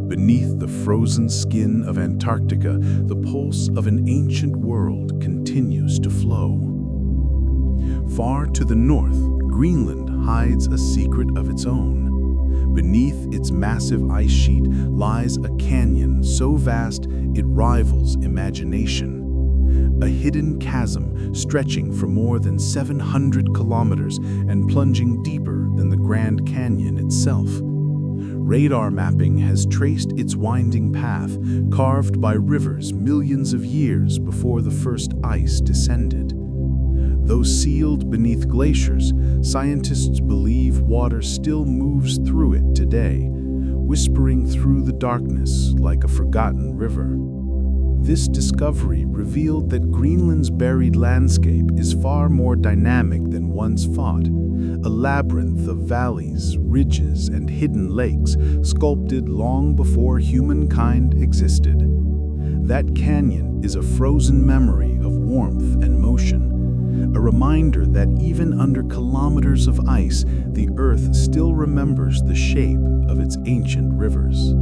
Beneath the frozen skin of Antarctica, the pulse of an ancient world continues to flow. Far to the north, Greenland hides a secret of its own. Beneath its massive ice sheet lies a canyon so vast it rivals imagination. A hidden chasm stretching for more than 700 kilometers and plunging deeper than the Grand Canyon itself. Radar mapping has traced its winding path, carved by rivers millions of years before the first ice descended. Though sealed beneath glaciers, scientists believe water still moves through it today, whispering through the darkness like a forgotten river. This discovery revealed that Greenland's buried landscape is far more dynamic than once thought, a labyrinth of valleys, ridges, and hidden lakes sculpted long before humankind existed. That canyon is a frozen memory of warmth and motion, a reminder that even under kilometers of ice, the Earth still remembers the shape of its ancient rivers.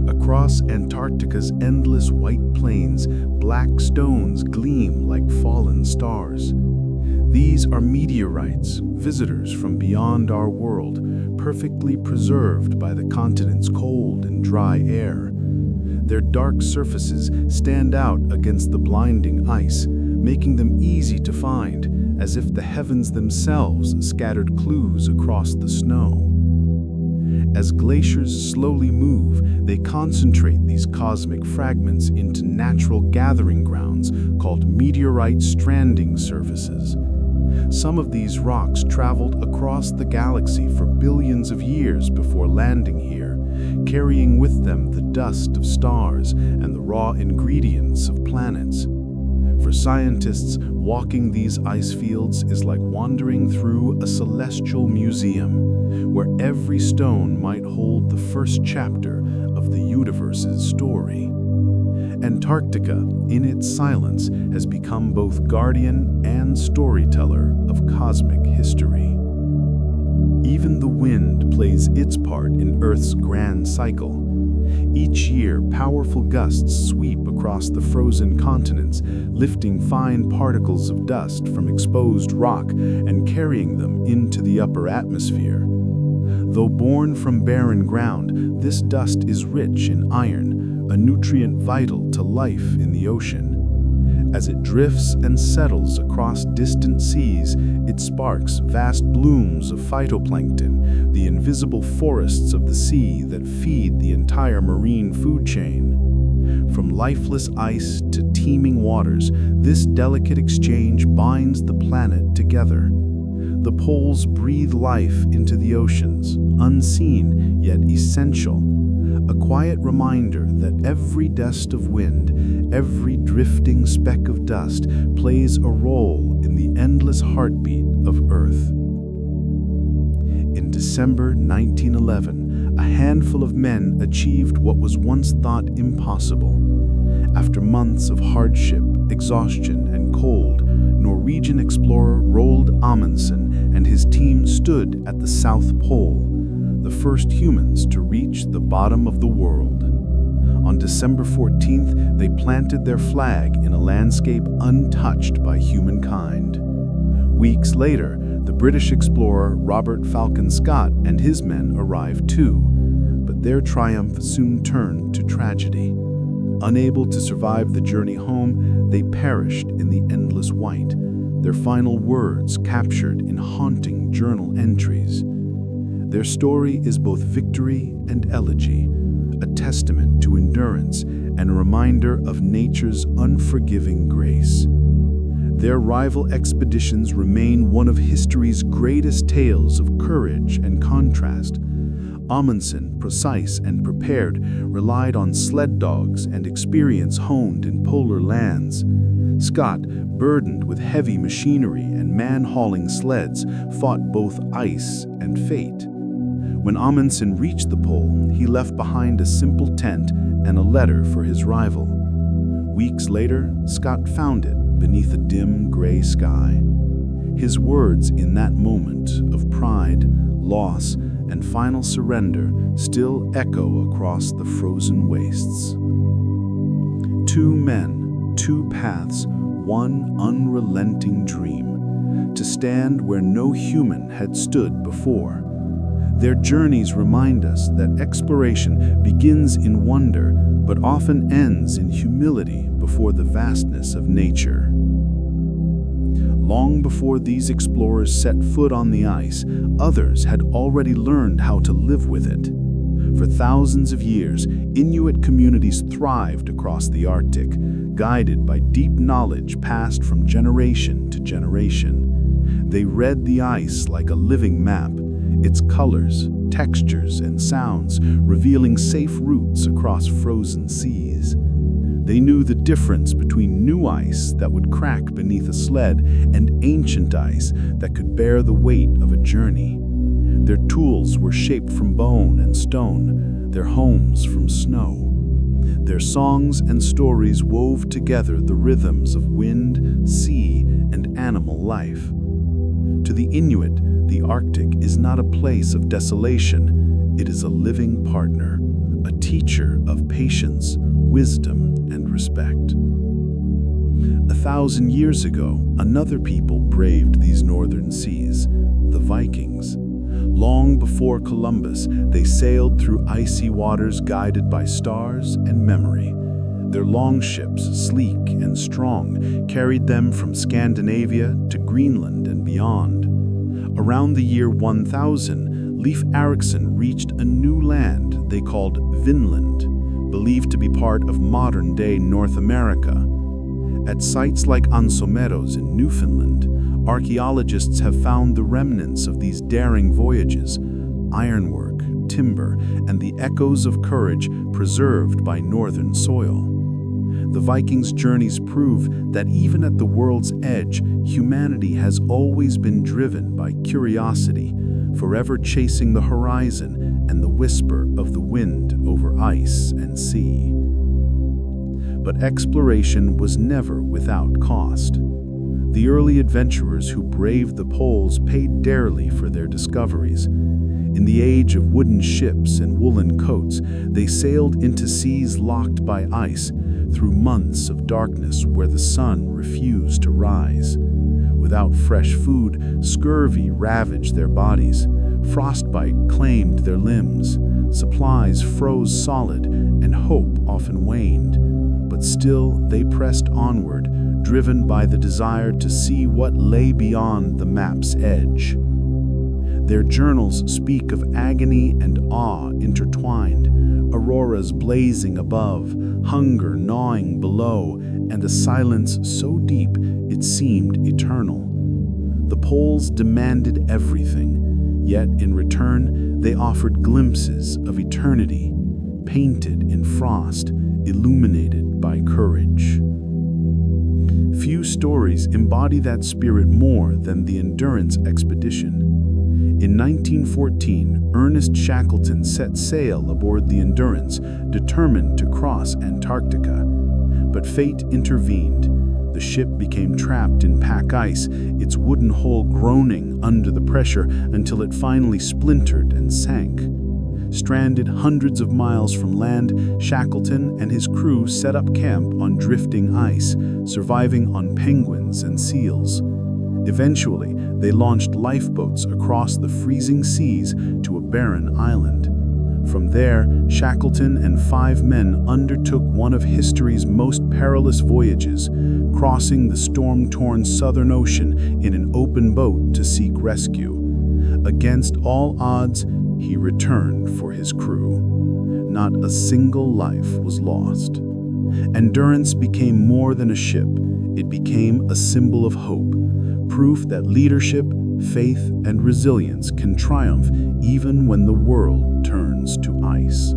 Across Antarctica's endless white plains, black stones gleam like fallen stars. These are meteorites, visitors from beyond our world, perfectly preserved by the continent's cold and dry air. Their dark surfaces stand out against the blinding ice, making them easy to find, as if the heavens themselves scattered clues across the snow. As glaciers slowly move, they concentrate these cosmic fragments into natural gathering grounds called meteorite stranding surfaces. Some of these rocks traveled across the galaxy for billions of years before landing here, carrying with them the dust of stars and the raw ingredients of planets. For scientists, walking these ice fields is like wandering through a celestial museum, where every stone might hold the first chapter of the universe's story. Antarctica, in its silence, has become both guardian and storyteller of cosmic history. Even the wind plays its part in Earth's grand cycle. Each year, powerful gusts sweep across the frozen continents, lifting fine particles of dust from exposed rock and carrying them into the upper atmosphere. Though born from barren ground, this dust is rich in iron, a nutrient vital to life in the ocean. As it drifts and settles across distant seas, it sparks vast blooms of phytoplankton, the invisible forests of the sea that feed the entire marine food chain. From lifeless ice to teeming waters, this delicate exchange binds the planet together. The poles breathe life into the oceans, unseen yet essential. A quiet reminder that every gust of wind, every drifting speck of dust plays a role in the endless heartbeat of Earth. In December 1911, a handful of men achieved what was once thought impossible. After months of hardship, exhaustion, and cold, Norwegian explorer Roald Amundsen and his team stood at the South Pole, the first humans to reach the bottom of the world. On December 14th, they planted their flag in a landscape untouched by humankind. Weeks later, the British explorer Robert Falcon Scott and his men arrived too, but their triumph soon turned to tragedy. Unable to survive the journey home, they perished in the endless white, their final words captured in haunting journal entries. Their story is both victory and elegy, a testament to endurance and a reminder of nature's unforgiving grace. Their rival expeditions remain one of history's greatest tales of courage and contrast. Amundsen, precise and prepared, relied on sled dogs and experience honed in polar lands. Scott, burdened with heavy machinery and man-hauling sleds, fought both ice and fate. When Amundsen reached the pole, he left behind a simple tent and a letter for his rival. Weeks later, Scott found it beneath a dim gray sky. His words in that moment of pride, loss, and final surrender still echo across the frozen wastes. Two men, two paths, one unrelenting dream, to stand where no human had stood before. Their journeys remind us that exploration begins in wonder, but often ends in humility before the vastness of nature. Long before these explorers set foot on the ice, others had already learned how to live with it. For thousands of years, Inuit communities thrived across the Arctic, guided by deep knowledge passed from generation to generation. They read the ice like a living map, its colors, textures, and sounds revealing safe routes across frozen seas. They knew the difference between new ice that would crack beneath a sled and ancient ice that could bear the weight of a journey. Their tools were shaped from bone and stone, their homes from snow. Their songs and stories wove together the rhythms of wind, sea, and animal life. To the Inuit, the Arctic is not a place of desolation, it is a living partner, a teacher of patience, wisdom, and respect. 1,000 years ago, another people braved these northern seas, the Vikings. Long before Columbus, they sailed through icy waters guided by stars and memory. Their longships, sleek and strong, carried them from Scandinavia to Greenland and beyond. Around the year 1000, Leif Erikson reached a new land they called Vinland, believed to be part of modern-day North America. At sites like Ansomeros in Newfoundland, archaeologists have found the remnants of these daring voyages, ironwork, timber, and the echoes of courage preserved by northern soil. The Vikings' journeys prove that even at the world's edge, humanity has always been driven by curiosity, forever chasing the horizon and the whisper of the wind over ice and sea. But exploration was never without cost. The early adventurers who braved the poles paid dearly for their discoveries. In the age of wooden ships and woolen coats, they sailed into seas locked by ice, through months of darkness where the sun refused to rise. Without fresh food, scurvy ravaged their bodies, frostbite claimed their limbs, supplies froze solid, and hope often waned. But still they pressed onward, driven by the desire to see what lay beyond the map's edge. Their journals speak of agony and awe intertwined, auroras blazing above, hunger gnawing below, and a silence so deep it seemed eternal. The poles demanded everything, yet in return they offered glimpses of eternity, painted in frost, illuminated by courage. Few stories embody that spirit more than the Endurance expedition. In 1914, Ernest Shackleton set sail aboard the Endurance, determined to cross Antarctica. But fate intervened. The ship became trapped in pack ice, its wooden hull groaning under the pressure until it finally splintered and sank. Stranded hundreds of miles from land, Shackleton and his crew set up camp on drifting ice, surviving on penguins and seals. Eventually, they launched lifeboats across the freezing seas to a barren island. From there, Shackleton and 5 men undertook one of history's most perilous voyages, crossing the storm-torn Southern Ocean in an open boat to seek rescue. Against all odds, he returned for his crew. Not a single life was lost. Endurance became more than a ship. It became a symbol of hope, proof that leadership, faith, and resilience can triumph even when the world turns to ice.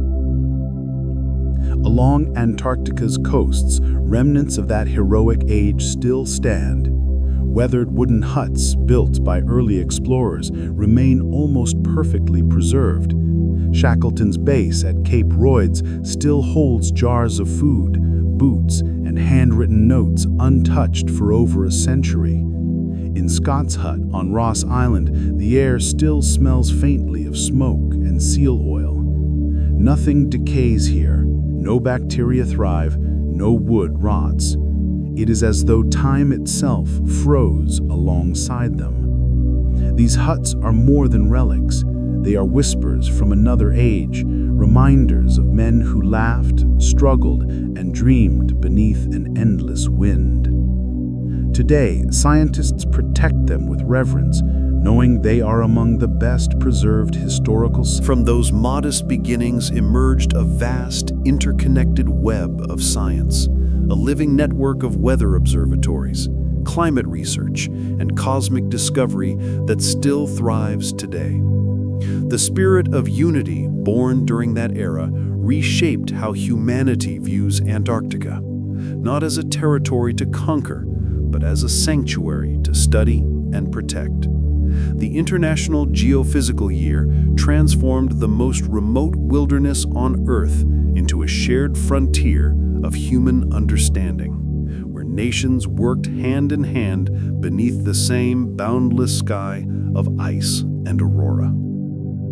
Along Antarctica's coasts, remnants of that heroic age still stand. Weathered wooden huts built by early explorers remain almost perfectly preserved. Shackleton's base at Cape Royds still holds jars of food, boots, and handwritten notes untouched for over a century. In Scott's hut on Ross Island, the air still smells faintly of smoke and seal oil. Nothing decays here, no bacteria thrive, no wood rots. It is as though time itself froze alongside them. These huts are more than relics. They are whispers from another age, reminders of men who laughed, struggled, and dreamed beneath an endless wind. Today, scientists protect them with reverence, knowing they are among the best preserved historical sites. From those modest beginnings emerged a vast, interconnected web of science, a living network of weather observatories, climate research, and cosmic discovery that still thrives today. The spirit of unity born during that era reshaped how humanity views Antarctica, not as a territory to conquer, but as a sanctuary to study and protect. The International Geophysical Year transformed the most remote wilderness on Earth into a shared frontier of human understanding, where nations worked hand in hand beneath the same boundless sky of ice and aurora.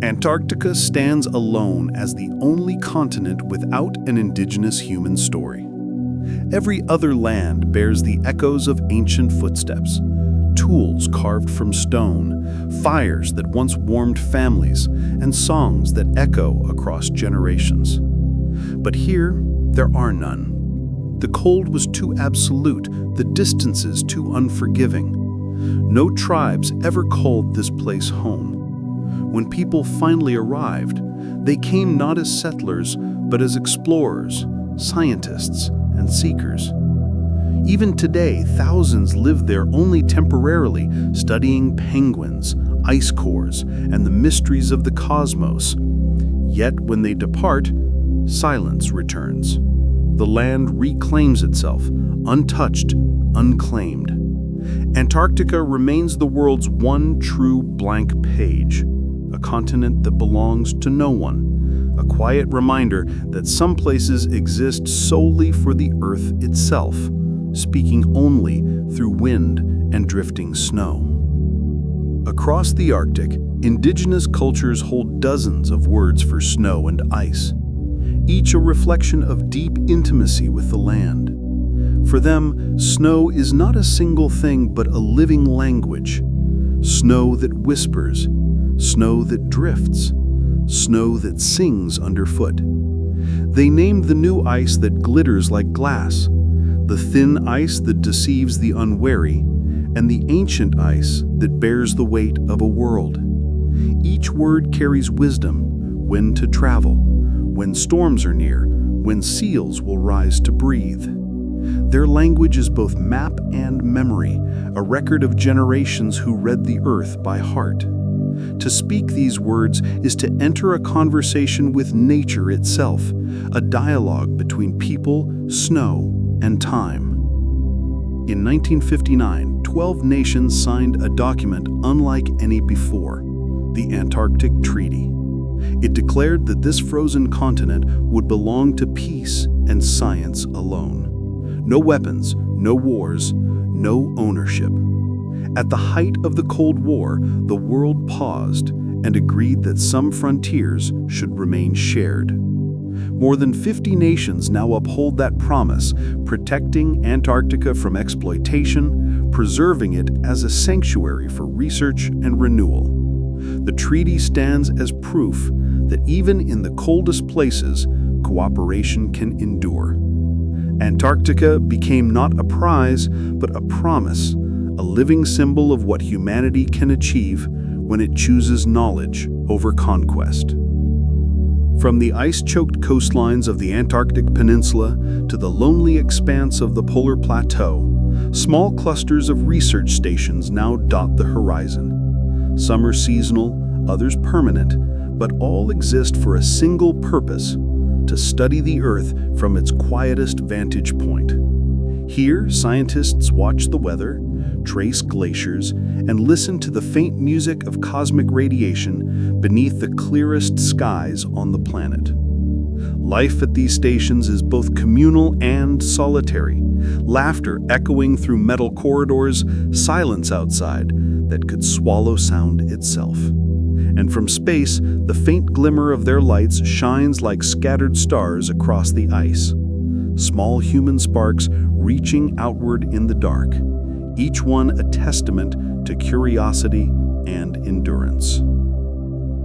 Antarctica stands alone as the only continent without an indigenous human story. Every other land bears the echoes of ancient footsteps, tools carved from stone, fires that once warmed families, and songs that echo across generations. But here, there are none. The cold was too absolute, the distances too unforgiving. No tribes ever called this place home. When people finally arrived, they came not as settlers, but as explorers, scientists, and seekers. Even today, thousands live there only temporarily, studying penguins, ice cores, and the mysteries of the cosmos. Yet when they depart, silence returns. The land reclaims itself, untouched, unclaimed. Antarctica remains the world's one true blank page, a continent that belongs to no one. A quiet reminder that some places exist solely for the Earth itself, speaking only through wind and drifting snow. Across the Arctic, indigenous cultures hold dozens of words for snow and ice, each a reflection of deep intimacy with the land. For them, snow is not a single thing but a living language. Snow that whispers, snow that drifts, snow that sings underfoot. They named the new ice that glitters like glass, the thin ice that deceives the unwary, and the ancient ice that bears the weight of a world. Each word carries wisdom: when to travel, when storms are near, when seals will rise to breathe. Their language is both map and memory, a record of generations who read the earth by heart. To speak these words is to enter a conversation with nature itself, a dialogue between people, snow, and time. In 1959, 12 nations signed a document unlike any before, the Antarctic Treaty. It declared that this frozen continent would belong to peace and science alone. No weapons, no wars, no ownership. At the height of the Cold War, the world paused and agreed that some frontiers should remain shared. More than 50 nations now uphold that promise, protecting Antarctica from exploitation, preserving it as a sanctuary for research and renewal. The treaty stands as proof that even in the coldest places, cooperation can endure. Antarctica became not a prize, but a promise, a living symbol of what humanity can achieve when it chooses knowledge over conquest. From the ice-choked coastlines of the Antarctic Peninsula to the lonely expanse of the polar plateau, small clusters of research stations now dot the horizon. Some are seasonal, others permanent, but all exist for a single purpose: to study the Earth from its quietest vantage point. Here, scientists watch the weather, trace glaciers, and listen to the faint music of cosmic radiation beneath the clearest skies on the planet. Life at these stations is both communal and solitary, laughter echoing through metal corridors, silence outside that could swallow sound itself. And from space, the faint glimmer of their lights shines like scattered stars across the ice. Small human sparks reaching outward in the dark, each one a testament to curiosity and endurance.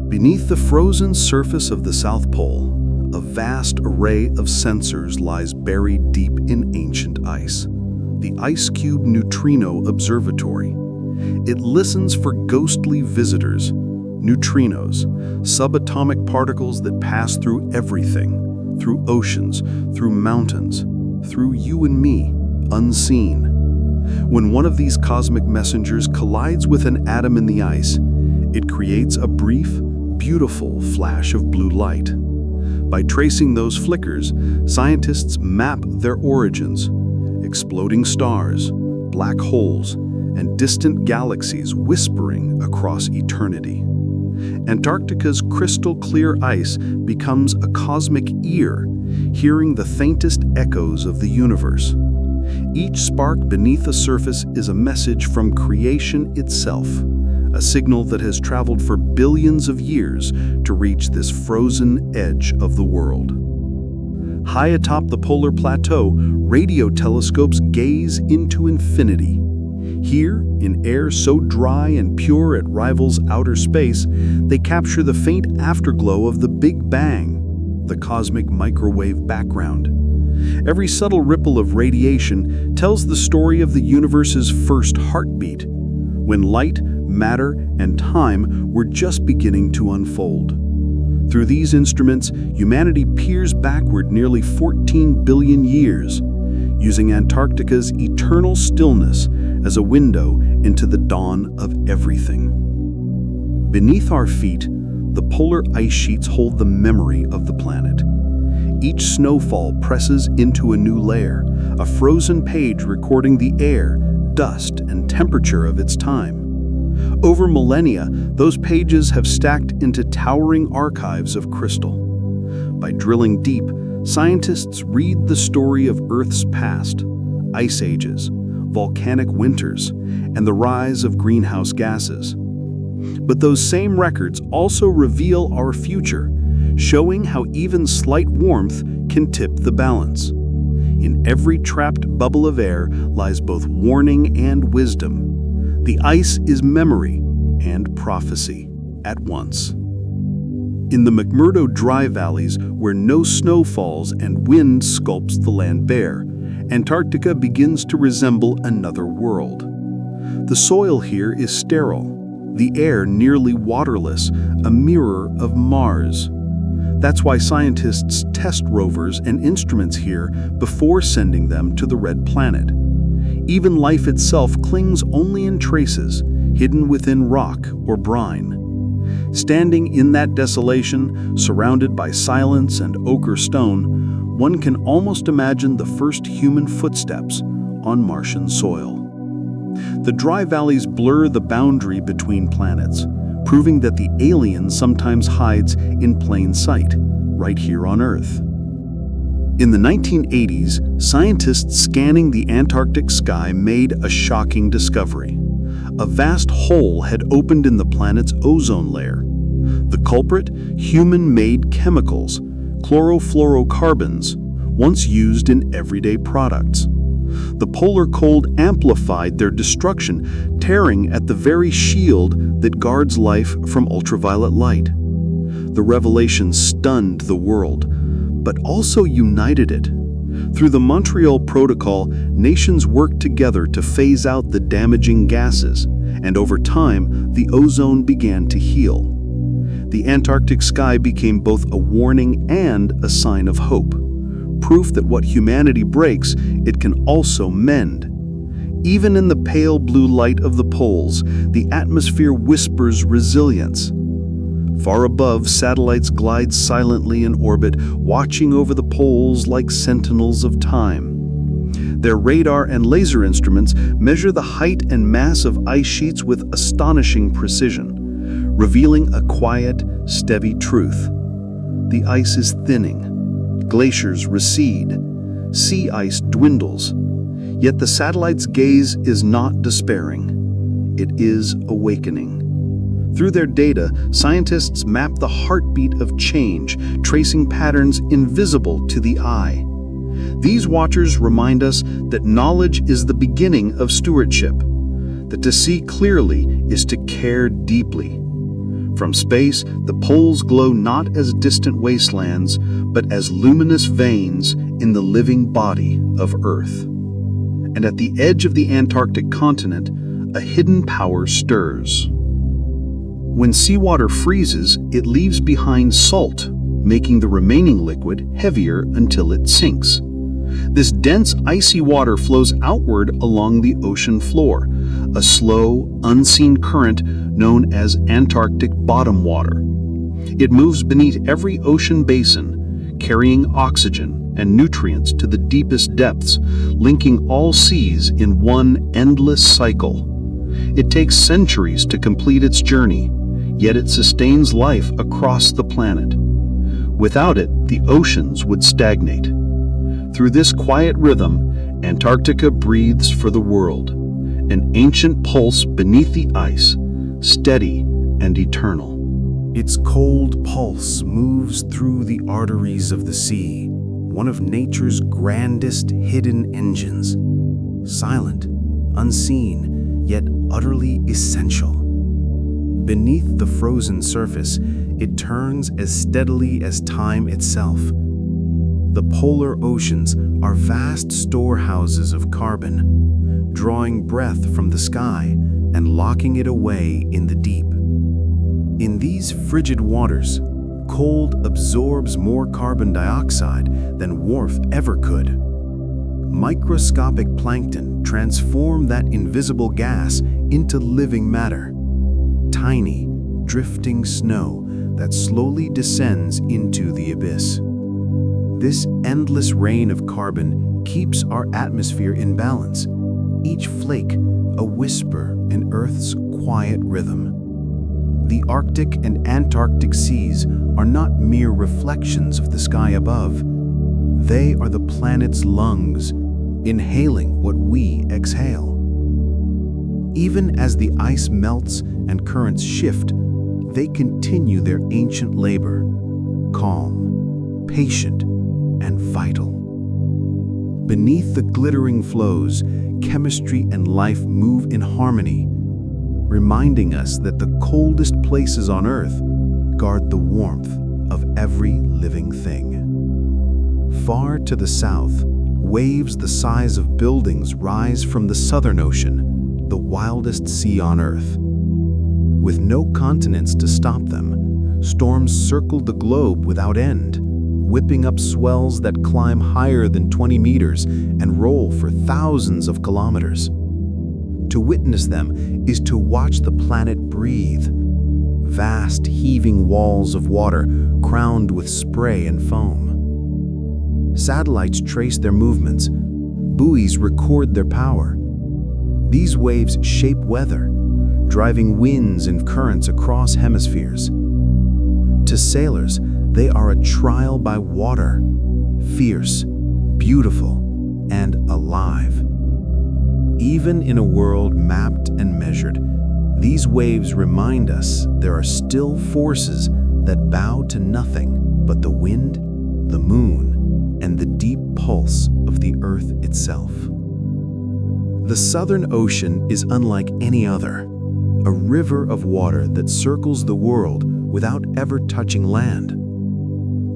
Beneath the frozen surface of the South Pole, a vast array of sensors lies buried deep in ancient ice. The Ice Cube Neutrino Observatory. It listens for ghostly visitors, neutrinos, subatomic particles that pass through everything, through oceans, through mountains, through you and me, unseen. When one of these cosmic messengers collides with an atom in the ice, it creates a brief, beautiful flash of blue light. By tracing those flickers, scientists map their origins: exploding stars, black holes, and distant galaxies whispering across eternity. Antarctica's crystal-clear ice becomes a cosmic ear, hearing the faintest echoes of the universe. Each spark beneath the surface is a message from creation itself, a signal that has traveled for billions of years to reach this frozen edge of the world. High atop the polar plateau, radio telescopes gaze into infinity. Here, in air so dry and pure it rivals outer space, they capture the faint afterglow of the Big Bang, the cosmic microwave background. Every subtle ripple of radiation tells the story of the universe's first heartbeat, when light, matter, and time were just beginning to unfold. Through these instruments, humanity peers backward nearly 14 billion years, using Antarctica's eternal stillness as a window into the dawn of everything. Beneath our feet, the polar ice sheets hold the memory of the planet. Each snowfall presses into a new layer, a frozen page recording the air, dust, and temperature of its time. Over millennia, those pages have stacked into towering archives of crystal. By drilling deep, scientists read the story of Earth's past: ice ages, volcanic winters, and the rise of greenhouse gases. But those same records also reveal our future, showing how even slight warmth can tip the balance. In every trapped bubble of air lies both warning and wisdom. The ice is memory and prophecy at once. In the McMurdo dry valleys, where no snow falls and wind sculpts the land bare, Antarctica begins to resemble another world. The soil here is sterile, the air nearly waterless, a mirror of Mars. That's why scientists test rovers and instruments here before sending them to the Red Planet. Even life itself clings only in traces, hidden within rock or brine. Standing in that desolation, surrounded by silence and ochre stone, one can almost imagine the first human footsteps on Martian soil. The dry valleys blur the boundary between planets, proving that the alien sometimes hides in plain sight, right here on Earth. In the 1980s, scientists scanning the Antarctic sky made a shocking discovery. A vast hole had opened in the planet's ozone layer. The culprit? Human-made chemicals, chlorofluorocarbons, once used in everyday products. The polar cold amplified their destruction, tearing at the very shield that guards life from ultraviolet light. The revelation stunned the world, but also united it. Through the Montreal Protocol, nations worked together to phase out the damaging gases, and over time, the ozone began to heal. The Antarctic sky became both a warning and a sign of hope. Proof that what humanity breaks, it can also mend. Even in the pale blue light of the poles, the atmosphere whispers resilience. Far above, satellites glide silently in orbit, watching over the poles like sentinels of time. Their radar and laser instruments measure the height and mass of ice sheets with astonishing precision, revealing a quiet, steady truth. The ice is thinning. Glaciers recede, sea ice dwindles, yet the satellite's gaze is not despairing. It is awakening. Through their data, scientists map the heartbeat of change, tracing patterns invisible to the eye. These watchers remind us that knowledge is the beginning of stewardship, that to see clearly is to care deeply. From space, the poles glow not as distant wastelands, but as luminous veins in the living body of Earth. And at the edge of the Antarctic continent, a hidden power stirs. When seawater freezes, it leaves behind salt, making the remaining liquid heavier until it sinks. This dense, icy water flows outward along the ocean floor, a slow, unseen current known as Antarctic bottom water. It moves beneath every ocean basin, carrying oxygen and nutrients to the deepest depths, linking all seas in one endless cycle. It takes centuries to complete its journey, yet it sustains life across the planet. Without it, the oceans would stagnate. Through this quiet rhythm, Antarctica breathes for the world, an ancient pulse beneath the ice, steady and eternal. Its cold pulse moves through the arteries of the sea, one of nature's grandest hidden engines. Silent, unseen, yet utterly essential. Beneath the frozen surface, it turns as steadily as time itself. The polar oceans are vast storehouses of carbon, drawing breath from the sky and locking it away in the deep. In these frigid waters, cold absorbs more carbon dioxide than warmth ever could. Microscopic plankton transform that invisible gas into living matter. Tiny, drifting snow that slowly descends into the abyss. This endless rain of carbon keeps our atmosphere in balance, each flake a whisper in Earth's quiet rhythm. The Arctic and Antarctic seas are not mere reflections of the sky above. They are the planet's lungs, inhaling what we exhale. Even as the ice melts and currents shift, they continue their ancient labor, calm, patient, and vital. Beneath the glittering flows, chemistry and life move in harmony, reminding us that the coldest places on Earth guard the warmth of every living thing. Far to the south, waves the size of buildings rise from the Southern Ocean, the wildest sea on Earth. With no continents to stop them, storms circled the globe without end, whipping up swells that climb higher than 20 meters and roll for thousands of kilometers. To witness them is to watch the planet breathe. Vast, heaving walls of water crowned with spray and foam. Satellites trace their movements. Buoys record their power. These waves shape weather, driving winds and currents across hemispheres. To sailors, they are a trial by water, fierce, beautiful, and alive. Even in a world mapped and measured, these waves remind us there are still forces that bow to nothing but the wind, the moon, and the deep pulse of the earth itself. The Southern Ocean is unlike any other, a river of water that circles the world without ever touching land.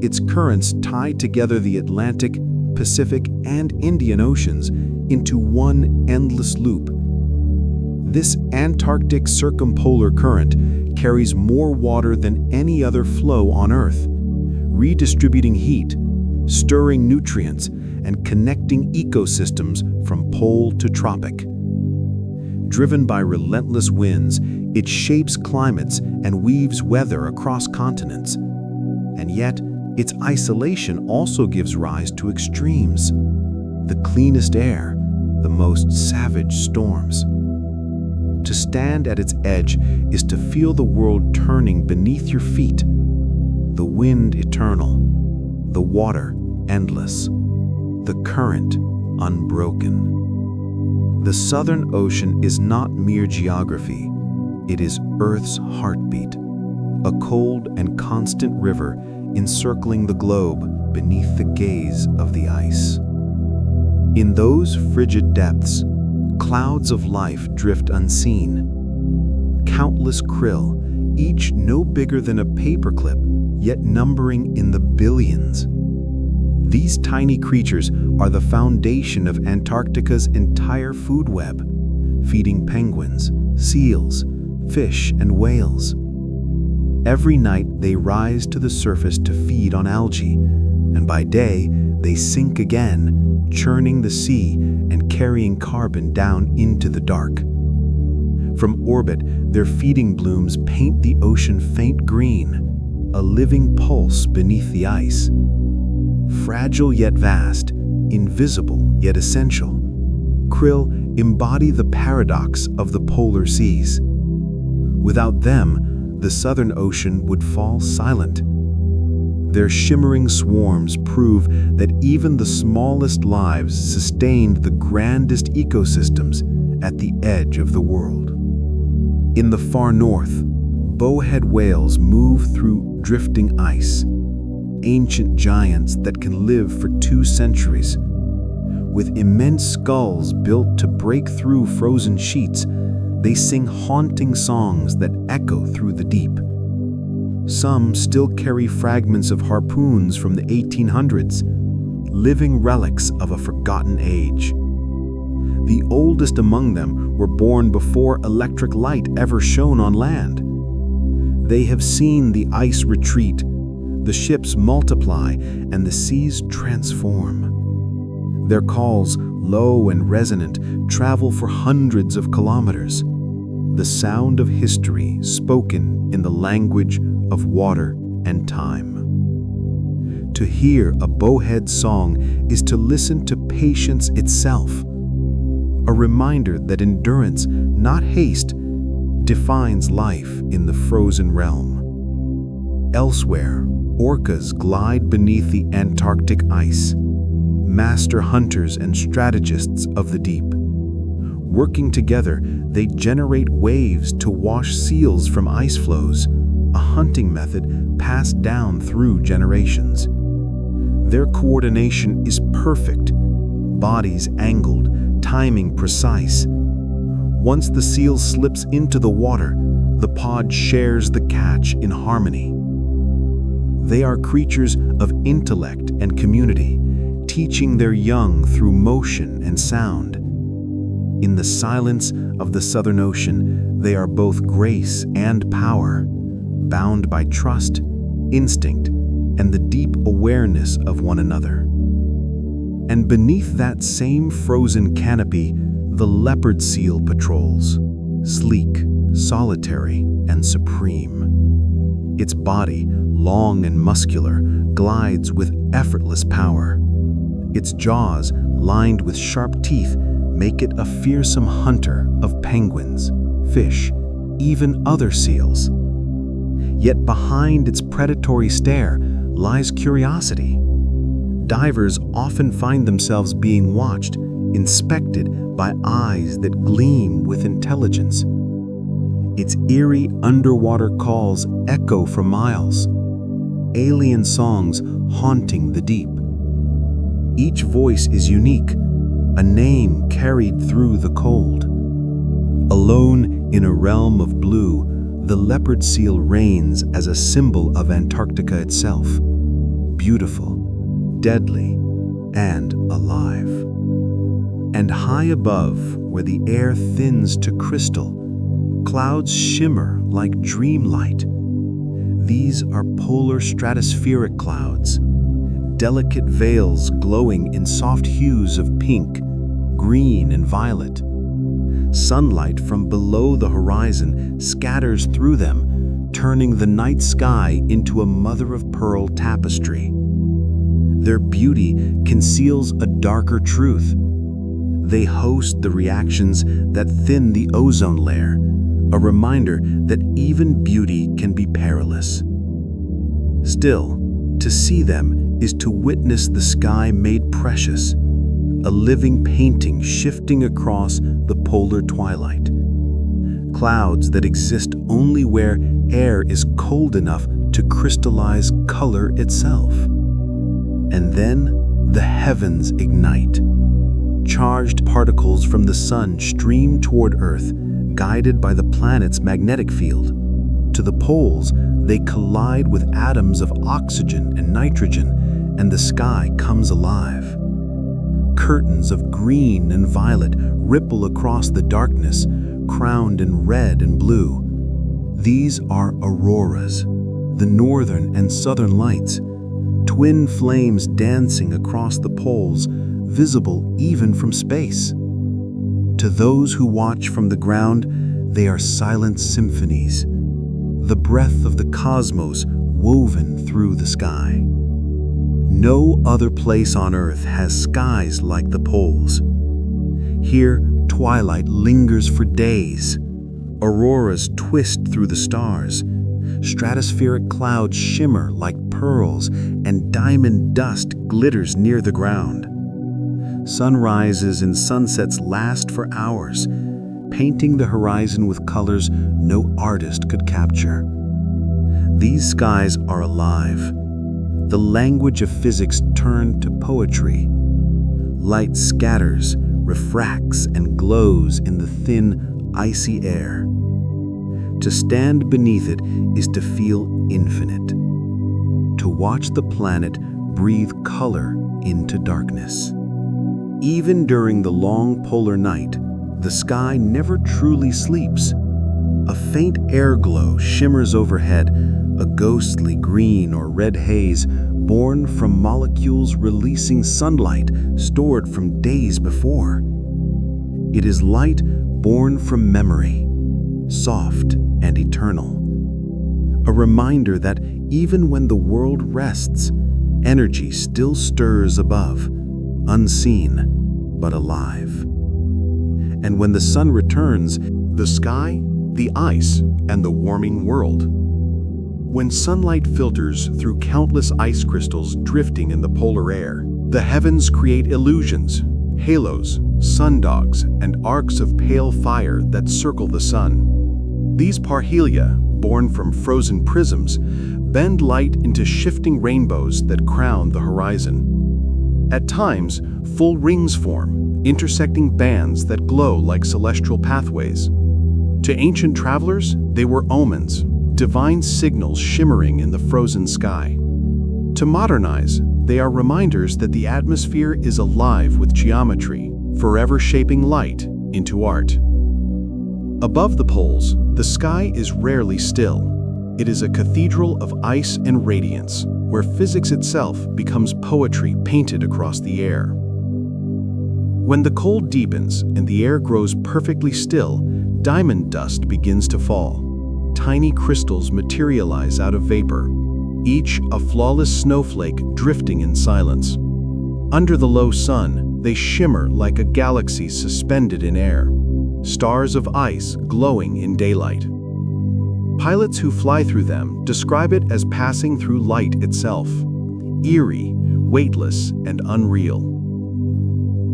Its currents tie together the Atlantic, Pacific, and Indian Oceans into one endless loop. This Antarctic circumpolar current carries more water than any other flow on Earth, redistributing heat, stirring nutrients, and connecting ecosystems from pole to tropic. Driven by relentless winds, it shapes climates and weaves weather across continents. And yet, its isolation also gives rise to extremes: the cleanest air, the most savage storms. To stand at its edge is to feel the world turning beneath your feet, the wind eternal, the water endless, the current unbroken. The Southern Ocean is not mere geography, it is Earth's heartbeat, a cold and constant river encircling the globe beneath the gaze of the ice. In those frigid depths, clouds of life drift unseen. Countless krill, each no bigger than a paperclip, yet numbering in the billions. These tiny creatures are the foundation of Antarctica's entire food web, feeding penguins, seals, fish, and whales. Every night they rise to the surface to feed on algae, and by day they sink again, churning the sea and carrying carbon down into the dark. From orbit, their feeding blooms paint the ocean faint green, a living pulse beneath the ice. Fragile yet vast, invisible yet essential, krill embody the paradox of the polar seas. Without them, the Southern Ocean would fall silent. Their shimmering swarms prove that even the smallest lives sustained the grandest ecosystems at the edge of the world. In the far north, bowhead whales move through drifting ice, ancient giants that can live for 2 centuries. With immense skulls built to break through frozen sheets, they sing haunting songs that echo through the deep. Some still carry fragments of harpoons from the 1800s, living relics of a forgotten age. The oldest among them were born before electric light ever shone on land. They have seen the ice retreat, the ships multiply, and the seas transform. Their calls, low and resonant, travel for hundreds of kilometers. The sound of history spoken in the language of water and time. To hear a bowhead song is to listen to patience itself, a reminder that endurance, not haste, defines life in the frozen realm. Elsewhere, orcas glide beneath the Antarctic ice, master hunters and strategists of the deep. Working together, they generate waves to wash seals from ice flows, a hunting method passed down through generations. Their coordination is perfect, bodies angled, timing precise. Once the seal slips into the water, the pod shares the catch in harmony. They are creatures of intellect and community, teaching their young through motion and sound. In the silence of the Southern Ocean, they are both grace and power, bound by trust, instinct, and the deep awareness of one another. And beneath that same frozen canopy, the leopard seal patrols, sleek, solitary, and supreme. Its body, long and muscular, glides with effortless power. Its jaws, lined with sharp teeth, make it a fearsome hunter of penguins, fish, even other seals. Yet behind its predatory stare lies curiosity. Divers often find themselves being watched, inspected by eyes that gleam with intelligence. Its eerie underwater calls echo for miles, alien songs haunting the deep. Each voice is unique, a name carried through the cold. Alone in a realm of blue, the leopard seal reigns as a symbol of Antarctica itself, beautiful, deadly, and alive. And high above, where the air thins to crystal, clouds shimmer like dreamlight. These are polar stratospheric clouds, delicate veils glowing in soft hues of pink, green, and violet. Sunlight from below the horizon scatters through them, turning the night sky into a mother-of-pearl tapestry. Their beauty conceals a darker truth. They host the reactions that thin the ozone layer, a reminder that even beauty can be perilous. Still, to see them is to witness the sky made precious, a living painting shifting across the polar twilight. Clouds that exist only where air is cold enough to crystallize color itself. And then the heavens ignite. Charged particles from the sun stream toward Earth, guided by the planet's magnetic field. To the poles, they collide with atoms of oxygen and nitrogen, and the sky comes alive. Curtains of green and violet ripple across the darkness, crowned in red and blue. These are auroras, the northern and southern lights, twin flames dancing across the poles, visible even from space. To those who watch from the ground, they are silent symphonies, the breath of the cosmos woven through the sky. No other place on Earth has skies like the poles. Here, twilight lingers for days. Auroras twist through the stars. Stratospheric clouds shimmer like pearls, and diamond dust glitters near the ground. Sunrises and sunsets last for hours, painting the horizon with colors no artist could capture. These skies are alive. The language of physics turned to poetry. Light scatters, refracts, and glows in the thin, icy air. To stand beneath it is to feel infinite. To watch the planet breathe color into darkness. Even during the long polar night, the sky never truly sleeps. A faint air glow shimmers overhead, a ghostly green or red haze born from molecules releasing sunlight stored from days before. It is light born from memory, soft and eternal. A reminder that even when the world rests, energy still stirs above, unseen but alive. And when the sun returns, the sky, the ice, and the warming world. When sunlight filters through countless ice crystals drifting in the polar air, the heavens create illusions, halos, sundogs, and arcs of pale fire that circle the sun. These parhelia, born from frozen prisms, bend light into shifting rainbows that crown the horizon. At times, full rings form, intersecting bands that glow like celestial pathways. To ancient travelers, they were omens, divine signals shimmering in the frozen sky. To modernize, they are reminders that the atmosphere is alive with geometry, forever shaping light into art. Above the poles, the sky is rarely still. It is a cathedral of ice and radiance, where physics itself becomes poetry painted across the air. When the cold deepens and the air grows perfectly still, diamond dust begins to fall. Tiny crystals materialize out of vapor, each a flawless snowflake drifting in silence. Under the low sun, they shimmer like a galaxy suspended in air, stars of ice glowing in daylight. Pilots who fly through them describe it as passing through light itself, eerie, weightless, and unreal.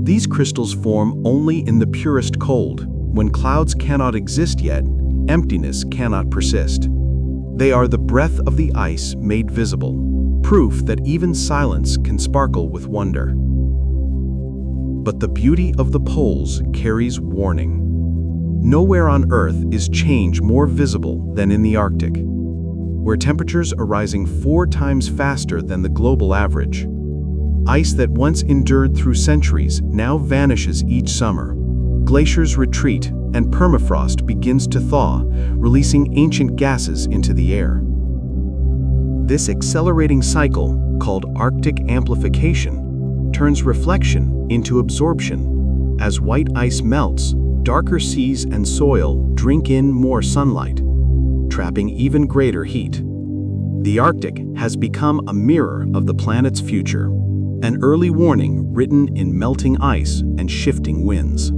These crystals form only in the purest cold. When clouds cannot exist yet, emptiness cannot persist. They are the breath of the ice made visible, proof that even silence can sparkle with wonder. But the beauty of the poles carries warning. Nowhere on Earth is change more visible than in the Arctic, where temperatures are rising 4 times faster than the global average. Ice that once endured through centuries now vanishes each summer. Glaciers retreat and permafrost begins to thaw, releasing ancient gases into the air. This accelerating cycle, called Arctic amplification, turns reflection into absorption. As white ice melts, darker seas and soil drink in more sunlight, trapping even greater heat. The Arctic has become a mirror of the planet's future, an early warning written in melting ice and shifting winds.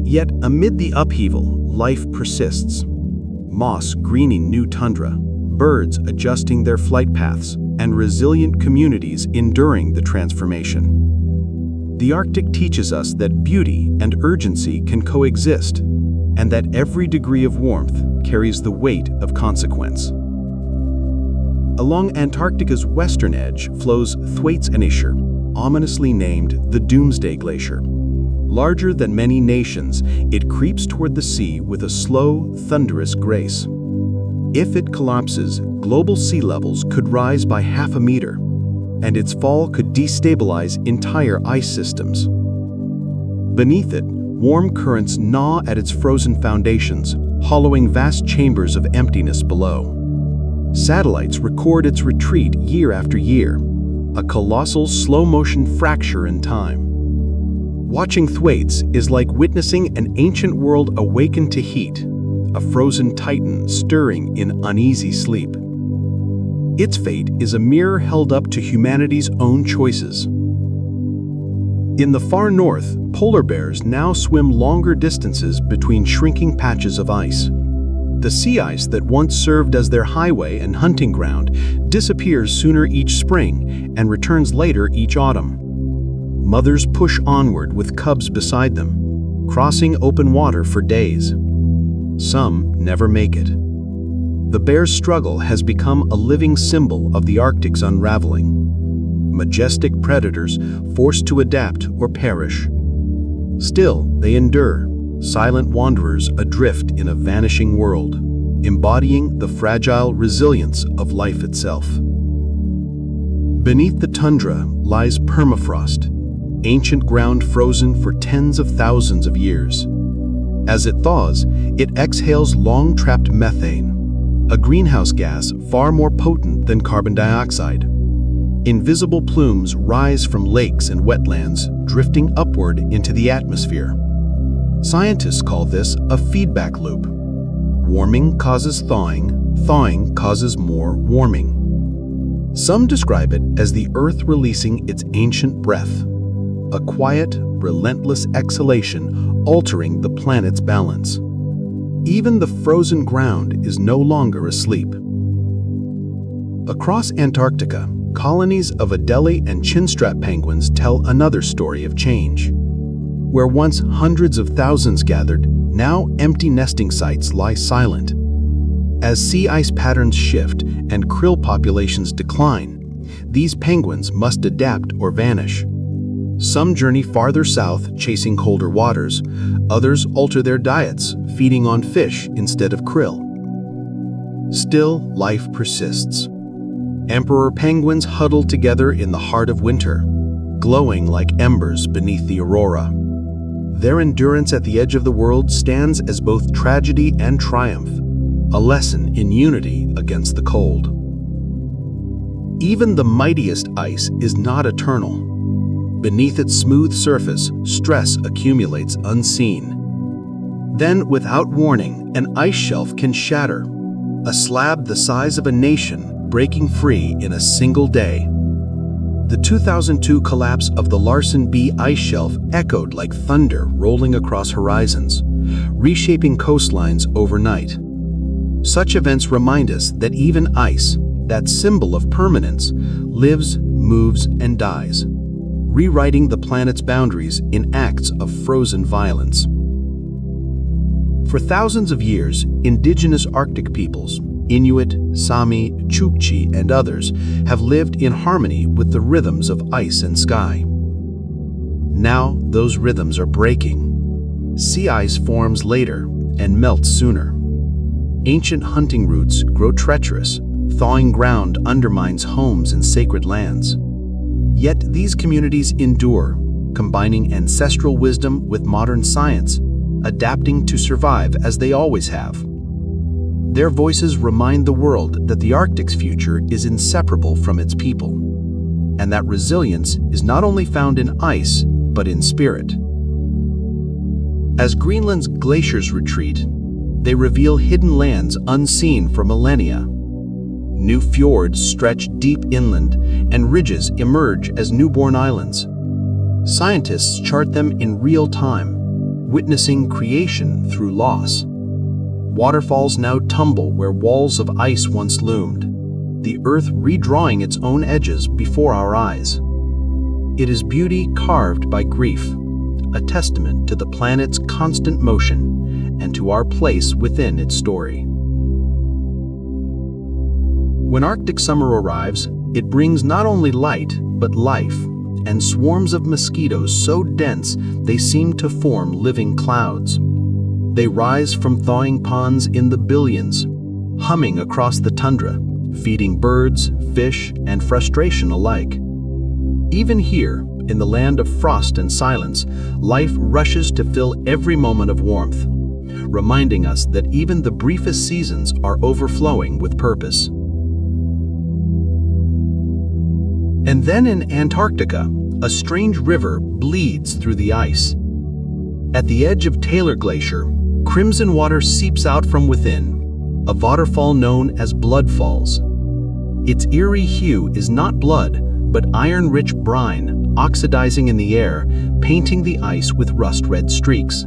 Yet amid the upheaval, life persists. Moss greening new tundra, birds adjusting their flight paths, and resilient communities enduring the transformation. The Arctic teaches us that beauty and urgency can coexist, and that every degree of warmth carries the weight of consequence. Along Antarctica's western edge flows Thwaites-Glacier, ominously named the Doomsday Glacier. Larger than many nations, it creeps toward the sea with a slow, thunderous grace. If it collapses, global sea levels could rise by half a meter, and its fall could destabilize entire ice systems. Beneath it, warm currents gnaw at its frozen foundations, hollowing vast chambers of emptiness below. Satellites record its retreat year after year, a colossal slow-motion fracture in time. Watching Thwaites is like witnessing an ancient world awaken to heat, a frozen titan stirring in uneasy sleep. Its fate is a mirror held up to humanity's own choices. In the far north, polar bears now swim longer distances between shrinking patches of ice. The sea ice that once served as their highway and hunting ground disappears sooner each spring and returns later each autumn. Mothers push onward with cubs beside them, crossing open water for days. Some never make it. The bear's struggle has become a living symbol of the Arctic's unraveling. Majestic predators forced to adapt or perish. Still, they endure, silent wanderers adrift in a vanishing world, embodying the fragile resilience of life itself. Beneath the tundra lies permafrost, ancient ground frozen for tens of thousands of years. As it thaws, it exhales long-trapped methane, a greenhouse gas far more potent than carbon dioxide. Invisible plumes rise from lakes and wetlands, drifting upward into the atmosphere. Scientists call this a feedback loop. Warming causes thawing, thawing causes more warming. Some describe it as the Earth releasing its ancient breath, a quiet, relentless exhalation altering the planet's balance. Even the frozen ground is no longer asleep. Across Antarctica, colonies of Adelie and chinstrap penguins tell another story of change. Where once hundreds of thousands gathered, now empty nesting sites lie silent. As sea ice patterns shift and krill populations decline, these penguins must adapt or vanish. Some journey farther south, chasing colder waters. Others alter their diets, feeding on fish instead of krill. Still, life persists. Emperor penguins huddle together in the heart of winter, glowing like embers beneath the aurora. Their endurance at the edge of the world stands as both tragedy and triumph. a lesson in unity against the cold. Even the mightiest ice is not eternal. Beneath its smooth surface, stress accumulates unseen. Then, without warning, an ice shelf can shatter, a slab the size of a nation breaking free in a single day. The 2002 collapse of the Larsen B ice shelf echoed like thunder rolling across horizons, reshaping coastlines overnight. Such events remind us that even ice, that symbol of permanence, lives, moves, and dies, rewriting the planet's boundaries in acts of frozen violence. For thousands of years, indigenous Arctic peoples, Inuit, Sami, Chukchi, and others, have lived in harmony with the rhythms of ice and sky. Now, those rhythms are breaking. Sea ice forms later and melts sooner. Ancient hunting routes grow treacherous. Thawing ground undermines homes and sacred lands. Yet these communities endure, combining ancestral wisdom with modern science, adapting to survive as they always have. Their voices remind the world that the Arctic's future is inseparable from its people, and that resilience is not only found in ice, but in spirit. As Greenland's glaciers retreat, they reveal hidden lands unseen for millennia. New fjords stretch deep inland, and ridges emerge as newborn islands. Scientists chart them in real time, witnessing creation through loss. Waterfalls now tumble where walls of ice once loomed, the earth redrawing its own edges before our eyes. It is beauty carved by grief, a testament to the planet's constant motion and to our place within its story. When Arctic summer arrives, it brings not only light, but life, and swarms of mosquitoes so dense they seem to form living clouds. They rise from thawing ponds in the billions, humming across the tundra, feeding birds, fish, and frustration alike. Even here, in the land of frost and silence, life rushes to fill every moment of warmth, reminding us that even the briefest seasons are overflowing with purpose. And then in Antarctica, a strange river bleeds through the ice. At the edge of Taylor Glacier, crimson water seeps out from within, a waterfall known as Blood Falls. Its eerie hue is not blood, but iron-rich brine, oxidizing in the air, painting the ice with rust-red streaks.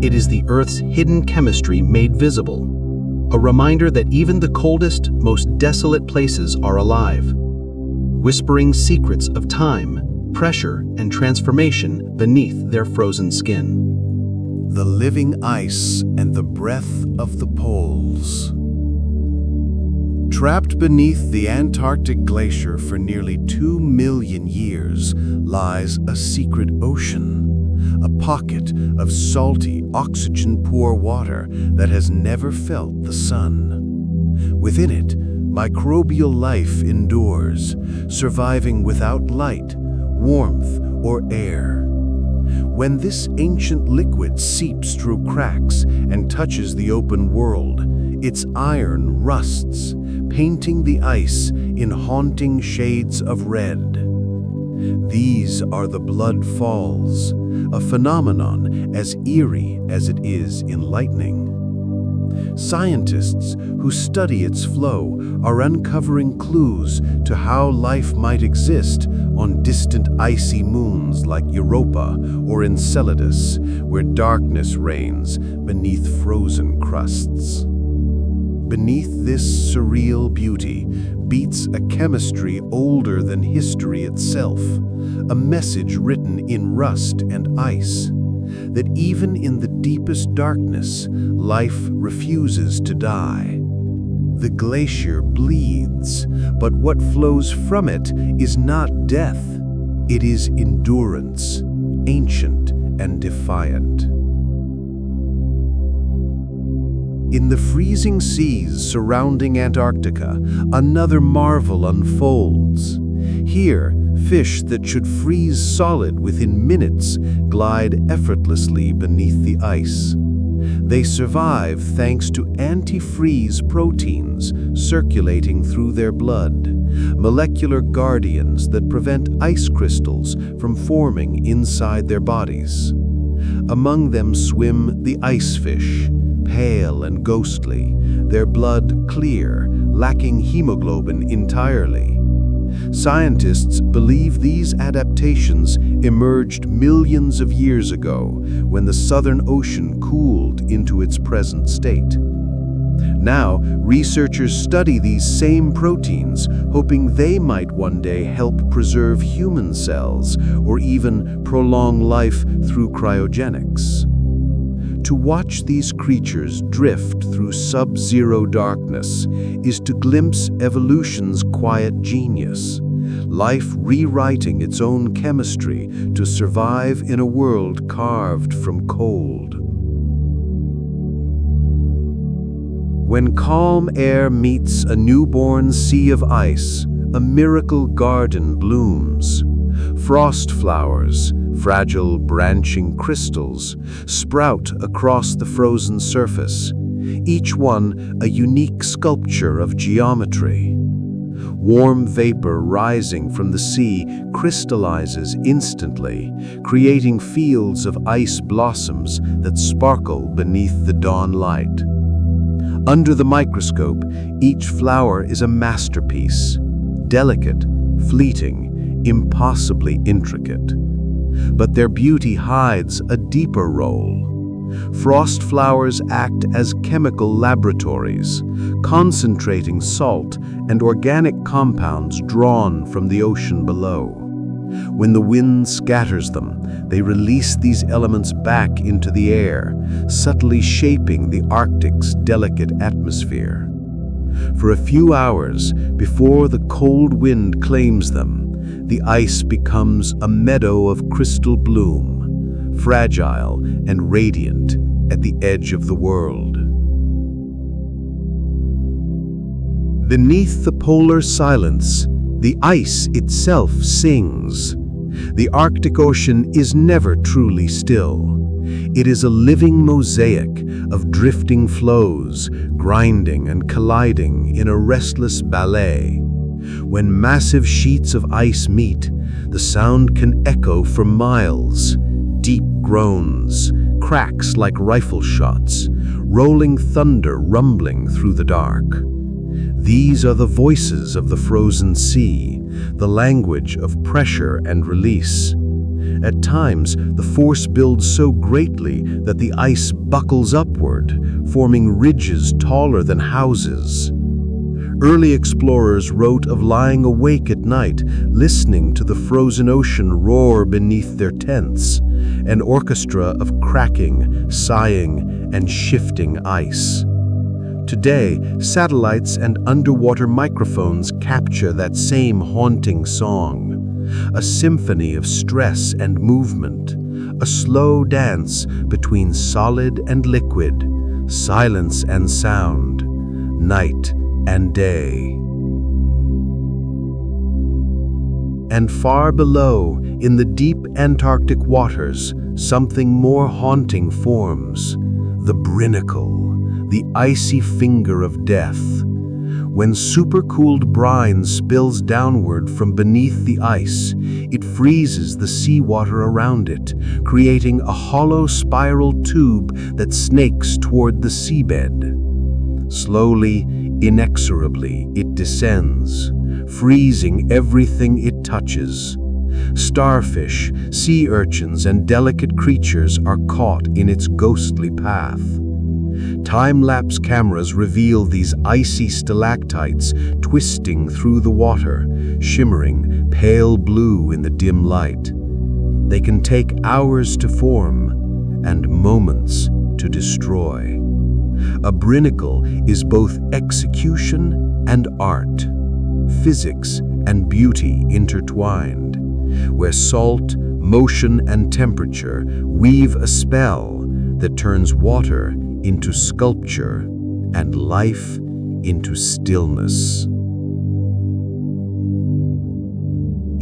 It is the Earth's hidden chemistry made visible, a reminder that even the coldest, most desolate places are alive, whispering secrets of time, pressure, and transformation beneath their frozen skin. The living ice and the breath of the poles. Trapped beneath the Antarctic glacier for nearly 2 million years lies a secret ocean, a pocket of salty, oxygen-poor water that has never felt the sun. Within it, microbial life endures, surviving without light, warmth, or air. When this ancient liquid seeps through cracks and touches the open world, its iron rusts, painting the ice in haunting shades of red. These are the Blood Falls, a phenomenon as eerie as it is enlightening. Scientists who study its flow are uncovering clues to how life might exist on distant icy moons like Europa or Enceladus, where darkness reigns beneath frozen crusts. Beneath this surreal beauty beats a chemistry older than history itself, a message written in rust and ice, that even in the deepest darkness, life refuses to die. The glacier bleeds, but what flows from it is not death. It is endurance, ancient and defiant. In the freezing seas surrounding Antarctica, another marvel unfolds. Here, fish that should freeze solid within minutes glide effortlessly beneath the ice. They survive thanks to antifreeze proteins circulating through their blood, molecular guardians that prevent ice crystals from forming inside their bodies. Among them swim the ice fish, pale and ghostly, their blood clear, lacking hemoglobin entirely. Scientists believe these adaptations emerged millions of years ago when the Southern Ocean cooled into its present state. Now, researchers study these same proteins, hoping they might one day help preserve human cells or even prolong life through cryogenics. To watch these creatures drift through sub-zero darkness is to glimpse evolution's quiet genius, life rewriting its own chemistry to survive in a world carved from cold. When calm air meets a newborn sea of ice, a miracle garden blooms. Frost flowers, fragile branching crystals, sprout across the frozen surface, each one a unique sculpture of geometry. Warm vapor rising from the sea crystallizes instantly, creating fields of ice blossoms that sparkle beneath the dawn light. Under the microscope, each flower is a masterpiece, delicate, fleeting, impossibly intricate. But their beauty hides a deeper role. Frost flowers act as chemical laboratories, concentrating salt and organic compounds drawn from the ocean below. When the wind scatters them, they release these elements back into the air, subtly shaping the Arctic's delicate atmosphere. For a few hours before the cold wind claims them, the ice becomes a meadow of crystal bloom, fragile and radiant at the edge of the world. Beneath the polar silence, the ice itself sings. The Arctic Ocean is never truly still. It is a living mosaic of drifting flows, grinding and colliding in a restless ballet. When massive sheets of ice meet, the sound can echo for miles. Deep groans, cracks like rifle shots, rolling thunder rumbling through the dark. These are the voices of the frozen sea, the language of pressure and release. At times, the force builds so greatly that the ice buckles upward, forming ridges taller than houses. Early explorers wrote of lying awake at night, listening to the frozen ocean roar beneath their tents, an orchestra of cracking, sighing, and shifting ice. Today, satellites and underwater microphones capture that same haunting song, a symphony of stress and movement, a slow dance between solid and liquid, silence and sound, night and day. And far below, in the deep Antarctic waters, something more haunting forms, the brinacle, the icy finger of death. When supercooled brine spills downward from beneath the ice, it freezes the seawater around it, creating a hollow spiral tube that snakes toward the seabed. Slowly, inexorably, it descends, freezing everything it touches. Starfish, sea urchins, and delicate creatures are caught in its ghostly path. Time-lapse cameras reveal these icy stalactites twisting through the water, shimmering pale blue in the dim light. They can take hours to form and moments to destroy. A brinacle is both execution and art, physics and beauty intertwined, where salt, motion, and temperature weave a spell that turns water into sculpture and life into stillness.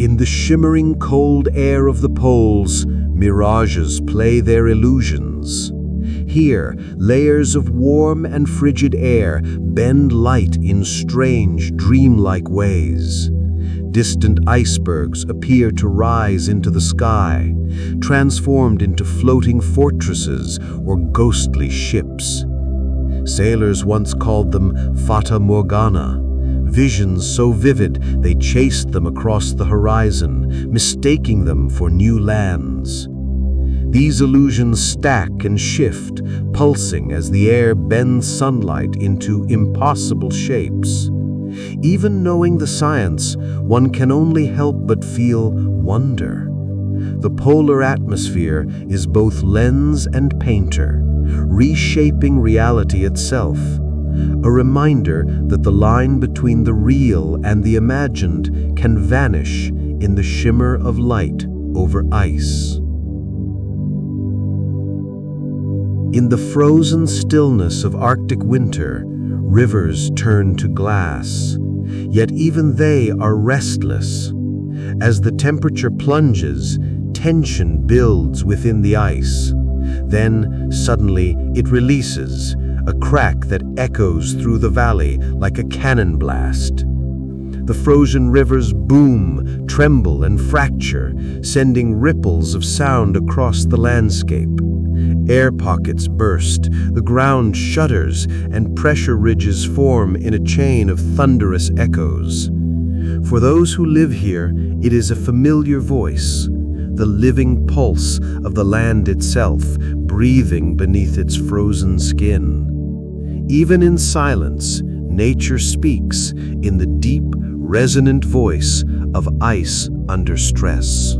In the shimmering cold air of the poles, mirages play their illusions. Here, layers of warm and frigid air bend light in strange, dreamlike ways. Distant icebergs appear to rise into the sky, transformed into floating fortresses or ghostly ships. Sailors once called them Fata Morgana, visions so vivid they chased them across the horizon, mistaking them for new lands. These illusions stack and shift, pulsing as the air bends sunlight into impossible shapes. Even knowing the science, one can only help but feel wonder. The polar atmosphere is both lens and painter, reshaping reality itself. A reminder that the line between the real and the imagined can vanish in the shimmer of light over ice. In the frozen stillness of Arctic winter, rivers turn to glass, yet even they are restless. As the temperature plunges, tension builds within the ice. Then, suddenly, it releases, a crack that echoes through the valley like a cannon blast. The frozen rivers boom, tremble, and fracture, sending ripples of sound across the landscape. Air pockets burst, the ground shudders, and pressure ridges form in a chain of thunderous echoes. For those who live here, it is a familiar voice, the living pulse of the land itself, breathing beneath its frozen skin. Even in silence, nature speaks in the deep, resonant voice of ice under stress.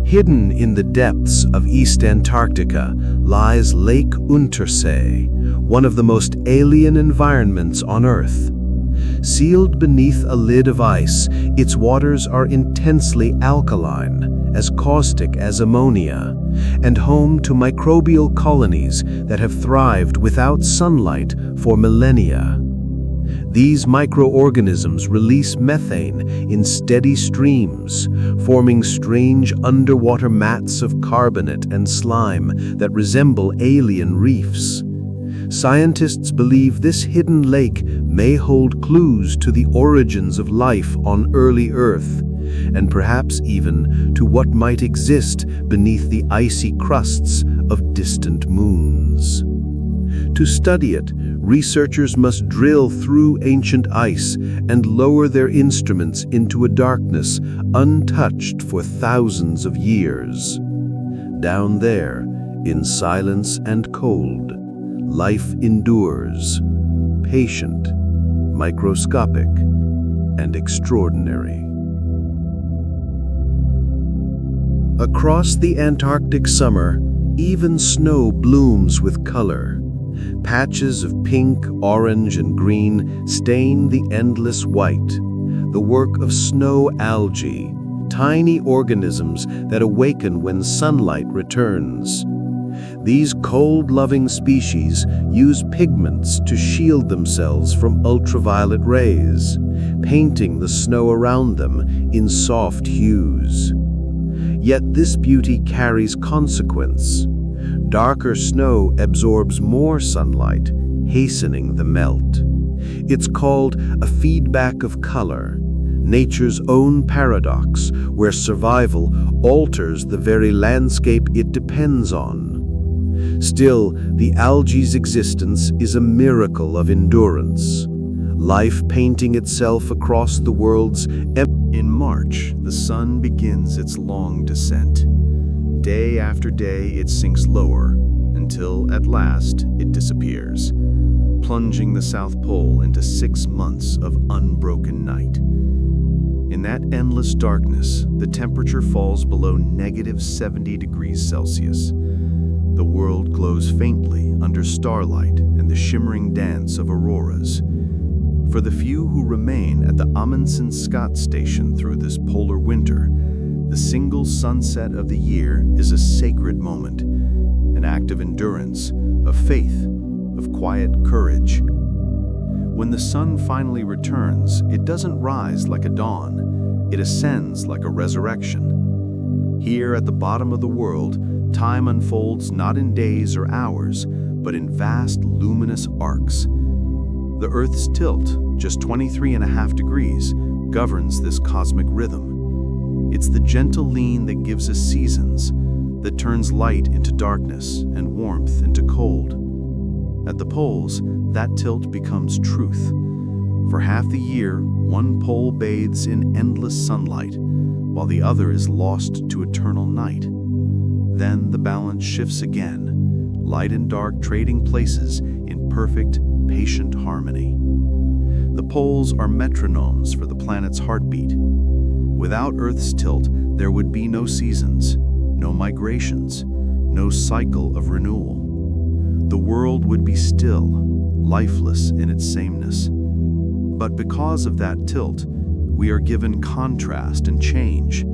Hidden in the depths of East Antarctica lies Lake Untersee, one of the most alien environments on Earth. Sealed beneath a lid of ice, its waters are intensely alkaline, as caustic as ammonia, and home to microbial colonies that have thrived without sunlight for millennia. These microorganisms release methane in steady streams, forming strange underwater mats of carbonate and slime that resemble alien reefs. Scientists believe this hidden lake may hold clues to the origins of life on early Earth, and perhaps even to what might exist beneath the icy crusts of distant moons. To study it, researchers must drill through ancient ice and lower their instruments into a darkness untouched for thousands of years. Down there, in silence and cold, life endures, patient, microscopic, and extraordinary. Across the Antarctic summer, even snow blooms with color. Patches of pink, orange, and green stain the endless white, the work of snow algae, tiny organisms that awaken when sunlight returns. These cold-loving species use pigments to shield themselves from ultraviolet rays, painting the snow around them in soft hues. Yet this beauty carries consequence. Darker snow absorbs more sunlight, hastening the melt. It's called a feedback of color, nature's own paradox, where survival alters the very landscape it depends on. Still, the algae's existence is a miracle of endurance, life painting itself across the world's. In March, the sun begins its long descent. Day after day, it sinks lower, until, at last, it disappears, plunging the South Pole into 6 months of unbroken night. In that endless darkness, the temperature falls below -70 degrees Celsius. The world glows faintly under starlight and the shimmering dance of auroras. For the few who remain at the Amundsen Scott station through this polar winter, the single sunset of the year is a sacred moment, an act of endurance, of faith, of quiet courage. When the sun finally returns, it doesn't rise like a dawn, it ascends like a resurrection. Here at the bottom of the world, Time unfolds not in days or hours, but in vast luminous arcs. The Earth's tilt, just 23.5 degrees, governs this cosmic rhythm. It's the gentle lean that gives us seasons, that turns light into darkness and warmth into cold. At the poles, that tilt becomes truth. For half the year, one pole bathes in endless sunlight, while the other is lost to eternal night. Then the balance shifts again, light and dark trading places in perfect, patient harmony. The poles are metronomes for the planet's heartbeat. Without Earth's tilt, there would be no seasons, no migrations, no cycle of renewal. The world would be still, lifeless in its sameness. But because of that tilt, we are given contrast and change,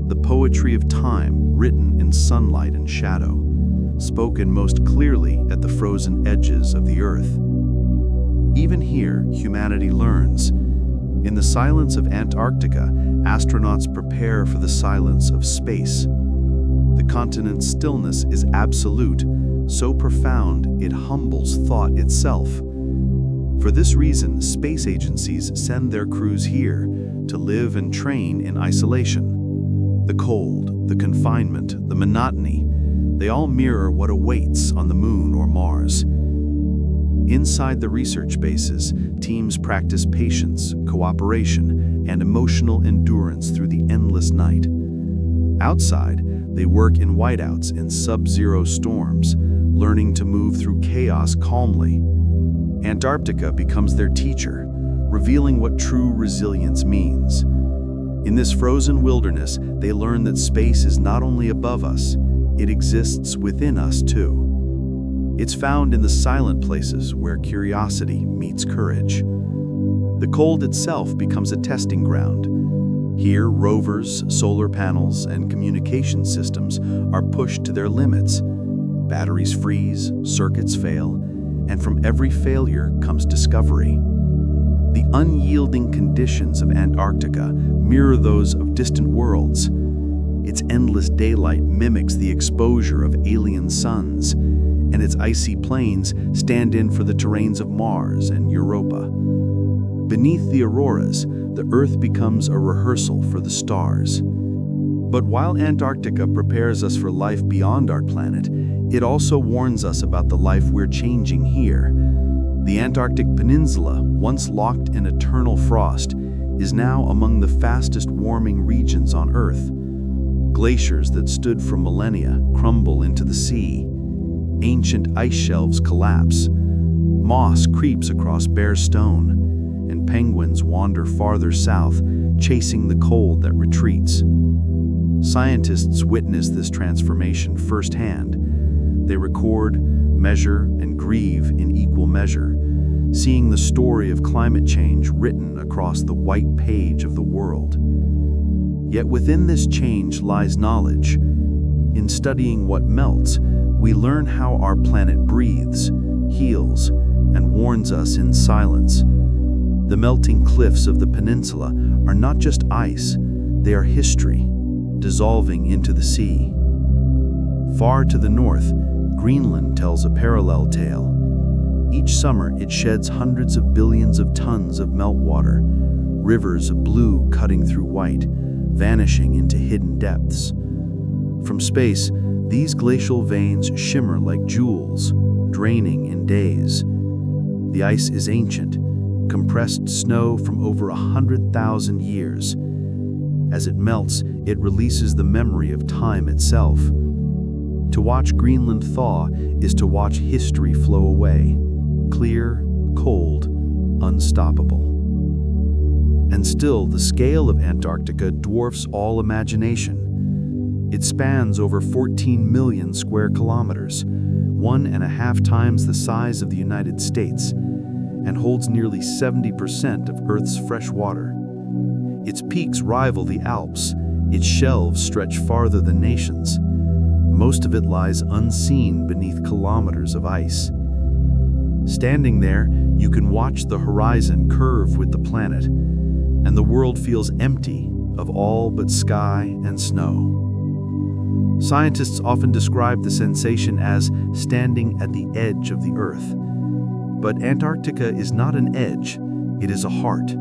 the poetry of time written in sunlight and shadow, spoken most clearly at the frozen edges of the Earth. Even here, humanity learns. In the silence of Antarctica, astronauts prepare for the silence of space. The continent's stillness is absolute, so profound it humbles thought itself. For this reason, space agencies send their crews here to live and train in isolation. The cold, the confinement, the monotony, they all mirror what awaits on the Moon or Mars. Inside the research bases, teams practice patience, cooperation, and emotional endurance through the endless night. Outside, they work in whiteouts in sub-zero storms, learning to move through chaos calmly. Antarctica becomes their teacher, revealing what true resilience means. In this frozen wilderness, they learn that space is not only above us, it exists within us too. It's found in the silent places where curiosity meets courage. The cold itself becomes a testing ground. Here, rovers, solar panels, and communication systems are pushed to their limits. Batteries freeze, circuits fail, and from every failure comes discovery. The unyielding conditions of Antarctica mirror those of distant worlds. Its endless daylight mimics the exposure of alien suns, and its icy plains stand in for the terrains of Mars and Europa. Beneath the auroras, the Earth becomes a rehearsal for the stars. But while Antarctica prepares us for life beyond our planet, it also warns us about the life we're changing here. The Antarctic Peninsula, once locked in eternal frost, is now among the fastest warming regions on Earth. Glaciers that stood for millennia crumble into the sea. Ancient ice shelves collapse. Moss creeps across bare stone, and penguins wander farther south, chasing the cold that retreats. Scientists witness this transformation firsthand. They record, measure, and grieve in equal measure, seeing the story of climate change written across the white page of the world. Yet within this change lies knowledge. In studying what melts, we learn how our planet breathes, heals, and warns us in silence. The melting cliffs of the peninsula are not just ice, they are history, dissolving into the sea. Far to the north, Greenland tells a parallel tale. Each summer, it sheds hundreds of billions of tons of meltwater, rivers of blue cutting through white, vanishing into hidden depths. From space, these glacial veins shimmer like jewels, draining in days. The ice is ancient, compressed snow from over 100,000 years. As it melts, it releases the memory of time itself. To watch Greenland thaw is to watch history flow away, clear, cold, unstoppable. And still, the scale of Antarctica dwarfs all imagination. It spans over 14 million square kilometers, 1.5 times the size of the United States, and holds nearly 70% of Earth's fresh water. Its peaks rival the Alps, its shelves stretch farther than nations. Most of it lies unseen beneath kilometers of ice. Standing there, you can watch the horizon curve with the planet, and the world feels empty of all but sky and snow. Scientists often describe the sensation as standing at the edge of the Earth. But Antarctica is not an edge, it is a heart,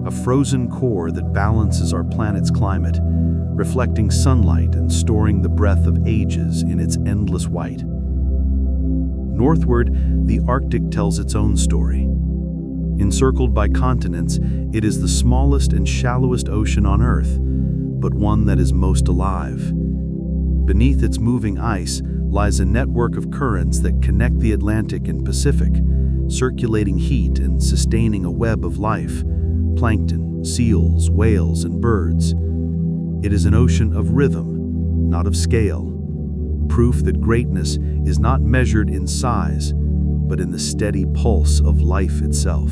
a frozen core that balances our planet's climate, reflecting sunlight and storing the breath of ages in its endless white. Northward, the Arctic tells its own story. Encircled by continents, it is the smallest and shallowest ocean on Earth, but one that is most alive. Beneath its moving ice lies a network of currents that connect the Atlantic and Pacific, circulating heat and sustaining a web of life, plankton, seals, whales, and birds. It is an ocean of rhythm, not of scale, proof that greatness is not measured in size, but in the steady pulse of life itself.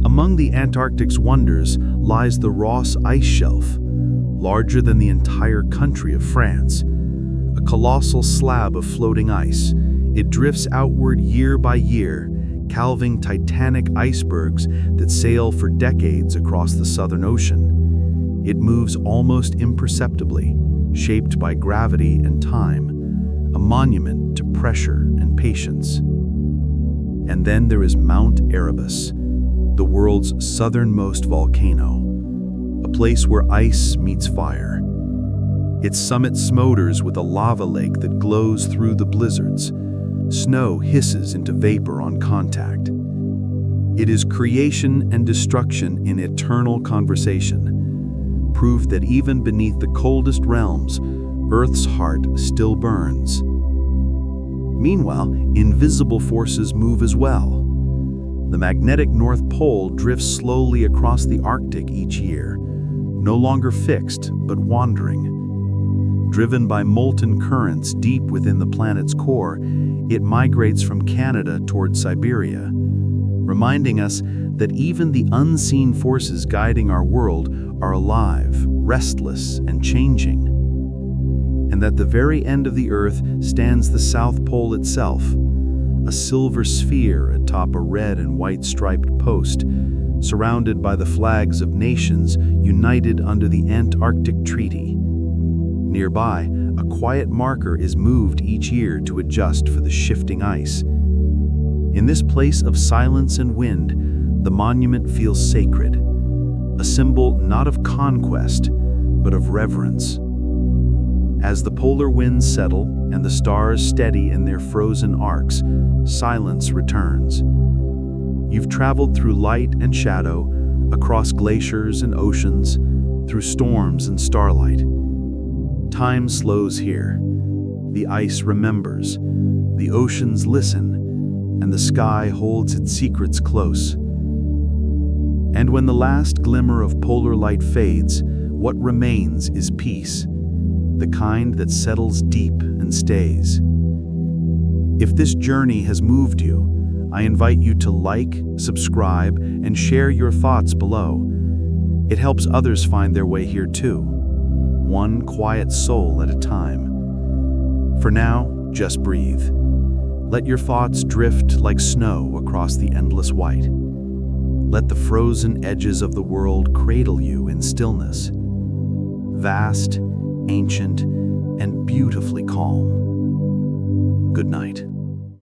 Among the Antarctic's wonders lies the Ross Ice Shelf, larger than the entire country of France. A colossal slab of floating ice, it drifts outward year by year, calving titanic icebergs that sail for decades across the Southern Ocean. It moves almost imperceptibly, shaped by gravity and time, a monument to pressure and patience. And then there is Mount Erebus, the world's southernmost volcano, a place where ice meets fire. Its summit smolders with a lava lake that glows through the blizzards. Snow hisses into vapor on contact. It is creation and destruction in eternal conversation, proof that even beneath the coldest realms, Earth's heart still burns. Meanwhile, invisible forces move as well. The magnetic North Pole drifts slowly across the Arctic each year, no longer fixed, but wandering. Driven by molten currents deep within the planet's core, it migrates from Canada toward Siberia, reminding us that even the unseen forces guiding our world are alive, restless, and changing. And at the very end of the Earth stands the South Pole itself, a silver sphere atop a red and white striped post, surrounded by the flags of nations united under the Antarctic Treaty. Nearby, a quiet marker is moved each year to adjust for the shifting ice. In this place of silence and wind, the monument feels sacred, a symbol not of conquest, but of reverence. As the polar winds settle and the stars steady in their frozen arcs, silence returns. You've traveled through light and shadow, across glaciers and oceans, through storms and starlight. Time slows here. The ice remembers, the oceans listen, and the sky holds its secrets close. And when the last glimmer of polar light fades, what remains is peace, the kind that settles deep and stays. If this journey has moved you, I invite you to like, subscribe, and share your thoughts below. It helps others find their way here too, one quiet soul at a time. For now, just breathe. Let your thoughts drift like snow across the endless white. Let the frozen edges of the world cradle you in stillness. Vast, ancient, and beautifully calm. Good night.